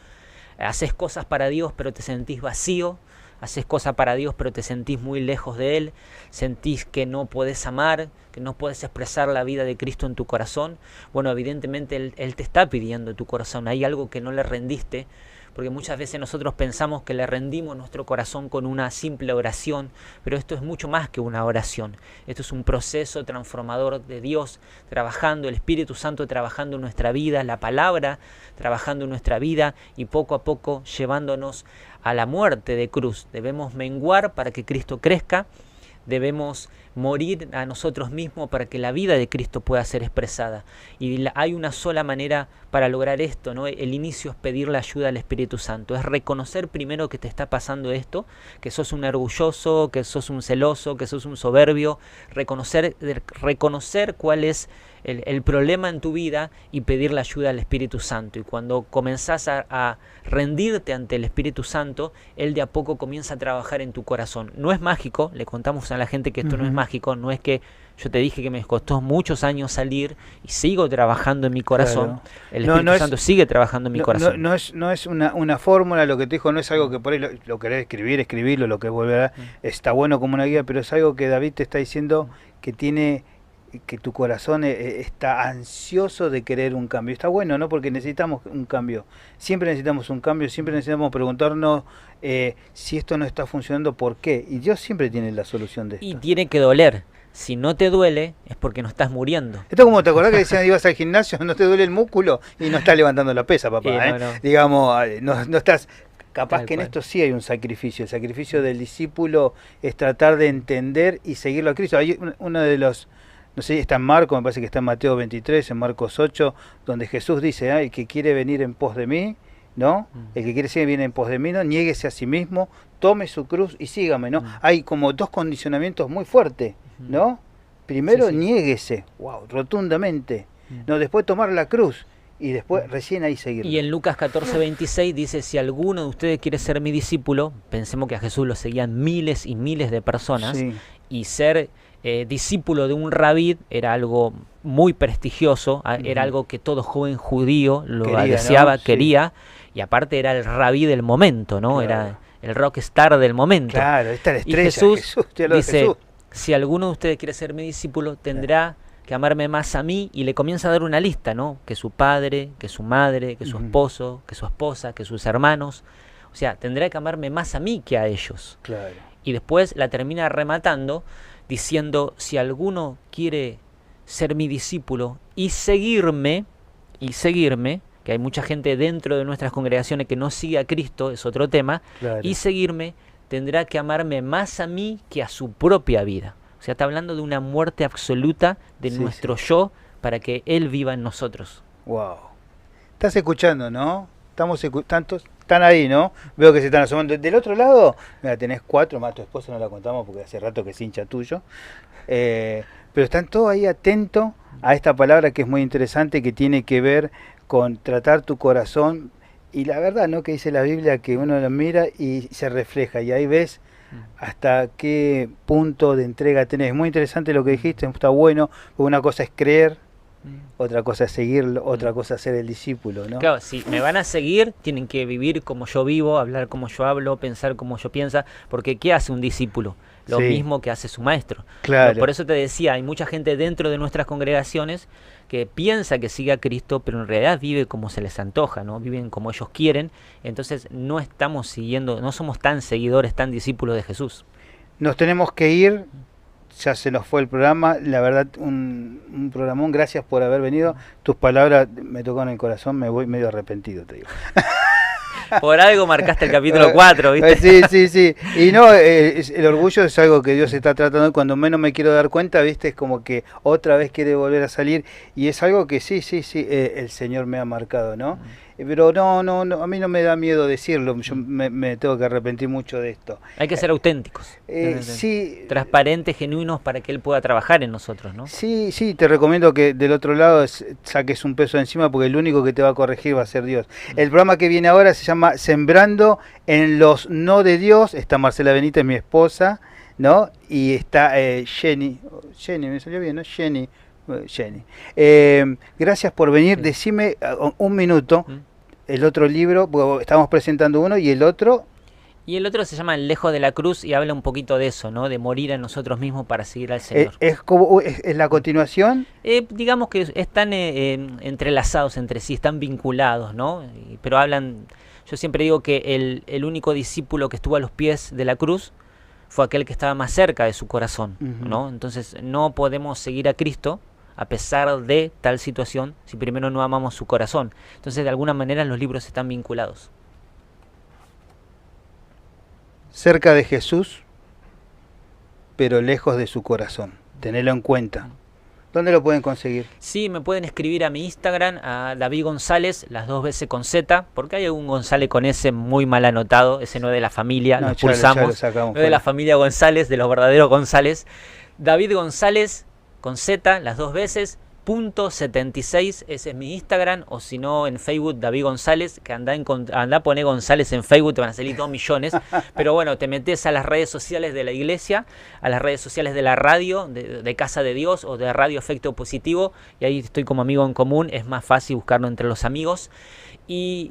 Haces cosas para Dios, pero te sentís vacío. Haces cosas para Dios, pero te sentís muy lejos de Él. Sentís que no podés amar, que no podés expresar la vida de Cristo en tu corazón. Bueno, evidentemente Él te está pidiendo tu corazón. Hay algo que no le rendiste, porque muchas veces nosotros pensamos que le rendimos nuestro corazón con una simple oración, pero esto es mucho más que una oración. Esto es un proceso transformador de Dios trabajando, el Espíritu Santo trabajando en nuestra vida, la palabra trabajando en nuestra vida y poco a poco llevándonos a la muerte de cruz. Debemos menguar para que Cristo crezca. Debemos morir a nosotros mismos para que la vida de Cristo pueda ser expresada. Y hay una sola manera para lograr esto, ¿no? El inicio es pedir la ayuda al Espíritu Santo. Es reconocer primero que te está pasando esto, que sos un orgulloso, que sos un celoso, que sos un soberbio. Reconocer cuál es el problema en tu vida y pedir la ayuda al Espíritu Santo. Y cuando comenzás a rendirte ante el Espíritu Santo, Él de a poco comienza a trabajar en tu corazón. No es mágico, le contamos a la gente que esto no es mágico, no es que yo te dije que me costó muchos años salir y sigo trabajando en mi corazón. Claro. El Espíritu Santo sigue trabajando en mi corazón. No es una fórmula, lo que te dijo, no es algo que por ahí lo querés escribirlo, lo que volverá, está bueno como una guía, pero es algo que David te está diciendo que tu corazón está ansioso de querer un cambio. Está bueno, ¿no? Porque necesitamos un cambio. Siempre necesitamos un cambio, siempre necesitamos preguntarnos si esto no está funcionando, ¿por qué? Y Dios siempre tiene la solución de esto. Y tiene que doler. Si no te duele, es porque no estás muriendo. Esto como te acordás que decían ibas al gimnasio, no te duele el músculo y no estás levantando la pesa, papá. No. Digamos, no estás... Capaz Tal que en cual. esto sí hay un sacrificio. El sacrificio del discípulo es tratar de entender y seguirlo a Cristo. Hay uno de los... No sé, está en Marcos, me parece que está en Mateo 23, en Marcos 8, donde Jesús dice, el que quiere venir en pos de mí, ¿no? El que quiere venir en pos de mí, ¿no? Niéguese a sí mismo, tome su cruz y sígame, ¿no? Hay como dos condicionamientos muy fuertes, ¿no? Primero, Sí. niéguese, rotundamente, ¿no? Después tomar la cruz y después recién ahí seguirlo. Y en Lucas 14:26 dice, si alguno de ustedes quiere ser mi discípulo, pensemos que a Jesús lo seguían miles y miles de personas, Sí. y ser discípulo de un rabí era algo muy prestigioso, era algo que todo joven judío lo Quería, deseaba, ¿no? quería, y aparte era el rabí del momento, ¿no? Claro. Era el rockstar del momento. Claro, esta es la Y estrella. Jesús te hablo de dice, Jesús. si alguno de ustedes quiere ser mi discípulo, tendrá que amarme más a mí, y le comienza a dar una lista, ¿no? Que su padre, que su madre, que su esposo, que su esposa, que sus hermanos. O sea, tendrá que amarme más a mí que a ellos. Claro. Y después la termina rematando diciendo, si alguno quiere ser mi discípulo y seguirme, que hay mucha gente dentro de nuestras congregaciones que no sigue a Cristo, es otro tema, Claro. y seguirme, tendrá que amarme más a mí que a su propia vida. O sea, está hablando de una muerte absoluta de Sí, nuestro yo para que Él viva en nosotros. Wow. Estás escuchando, ¿no? Están ahí, ¿no? Veo que se están asomando. Del otro lado, mira, tenés 4, más tu esposa no la contamos porque hace rato que es hincha tuyo. Pero están todos ahí atentos a esta palabra que es muy interesante, que tiene que ver con tratar tu corazón. Y la verdad, ¿no? Que dice la Biblia que uno lo mira y se refleja. Y ahí ves hasta qué punto de entrega tenés. Muy interesante lo que dijiste, está bueno. Porque una cosa es creer, otra cosa es seguirlo, otra cosa es ser el discípulo, ¿no? Claro, si me van a seguir, tienen que vivir como yo vivo, hablar como yo hablo, pensar como yo pienso, porque ¿qué hace un discípulo? Lo mismo que hace su maestro. Claro. Por eso te decía, hay mucha gente dentro de nuestras congregaciones que piensa que sigue a Cristo, pero en realidad vive como se les antoja, ¿no? Viven como ellos quieren, entonces no estamos siguiendo, no somos tan seguidores, tan discípulos de Jesús. Nos tenemos que ir. Ya se nos fue el programa, la verdad un programón, gracias por haber venido, tus palabras me tocaron el corazón, me voy medio arrepentido, te digo. Por algo marcaste el capítulo 4, ¿viste? Sí, y no, el orgullo es algo que Dios está tratando, y cuando menos me quiero dar cuenta, viste, es como que otra vez quiere volver a salir, y es algo que sí, el Señor me ha marcado, ¿no? Pero no, a mí no me da miedo decirlo, yo me tengo que arrepentir mucho de esto. Hay que ser auténticos, sí, transparentes, genuinos, para que Él pueda trabajar en nosotros, ¿no? Sí, te recomiendo que del otro lado saques un peso de encima, porque el único que te va a corregir va a ser Dios. El programa que viene ahora se llama Sembrando en los No de Dios. Está Marcela Benítez, mi esposa, ¿no? Y está Jenny, me salió bien, ¿no? Jenny. Gracias por venir. Sí. Decime un minuto el otro libro, porque estamos presentando uno y el otro. Y el otro se llama Lejos de la Cruz y habla un poquito de eso, ¿no? De morir a nosotros mismos para seguir al Señor. ¿Es la continuación? Digamos que están entrelazados entre sí, están vinculados, ¿no? Pero hablan, yo siempre digo que el único discípulo que estuvo a los pies de la cruz fue aquel que estaba más cerca de su corazón, ¿no? Entonces no podemos seguir a Cristo a pesar de tal situación si primero no amamos su corazón. Entonces de alguna manera los libros están vinculados. Cerca de Jesús, pero lejos de su corazón. Tenelo en cuenta. ¿Dónde lo pueden conseguir? Sí, me pueden escribir a mi Instagram, a David González, las 2 veces con Z, porque hay un González con S muy mal anotado, ese no es de la familia, lo expulsamos, no es de la familia González, de los verdaderos González. David González con Z, las 2 veces, .76, ese es mi Instagram, o si no en Facebook David González, que anda a poner González en Facebook, te van a salir 2 millones, pero bueno, te metes a las redes sociales de la iglesia, a las redes sociales de la radio, de Casa de Dios o de Radio Efecto Positivo, y ahí estoy como amigo en común, es más fácil buscarlo entre los amigos,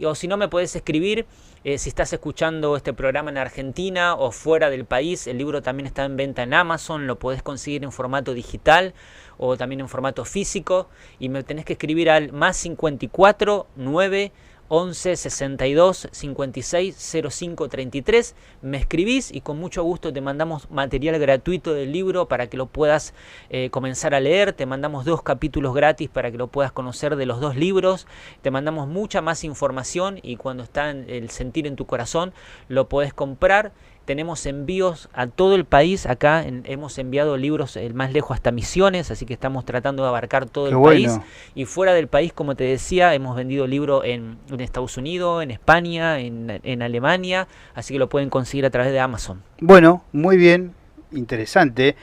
o si no me puedes escribir, si estás escuchando este programa en Argentina o fuera del país, el libro también está en venta en Amazon, lo podés conseguir en formato digital o también en formato físico, y me tenés que escribir al más 54 9 11 62 56 05 33. Me escribís y con mucho gusto te mandamos material gratuito del libro para que lo puedas comenzar a leer. Te mandamos 2 capítulos gratis para que lo puedas conocer de los 2 libros. Te mandamos mucha más información y cuando está el sentir en tu corazón lo podés comprar. Tenemos envíos a todo el país. Acá hemos enviado libros el más lejos hasta Misiones, así que estamos tratando de abarcar todo el país. Y fuera del país, como te decía, hemos vendido libros en Estados Unidos, en España, en Alemania, así que lo pueden conseguir a través de Amazon. Bueno, muy bien, interesante.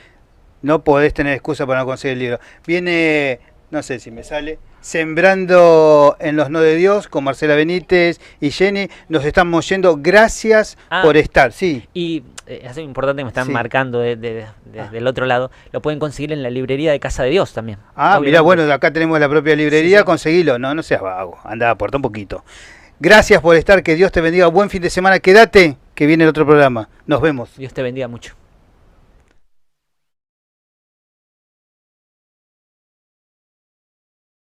No podés tener excusa para no conseguir el libro. Viene, no sé si me sale, Sembrando en los No de Dios con Marcela Benítez y Jenny. Nos estamos yendo. Gracias por estar. Sí. Y es importante, me están marcando desde el otro lado. Lo pueden conseguir en la librería de Casa de Dios también. Mirá, bueno, acá tenemos la propia librería. Conseguilo. No seas vago. Anda, aporta un poquito. Gracias por estar. Que Dios te bendiga. Buen fin de semana. Quédate, que viene el otro programa. Nos vemos. Dios te bendiga mucho.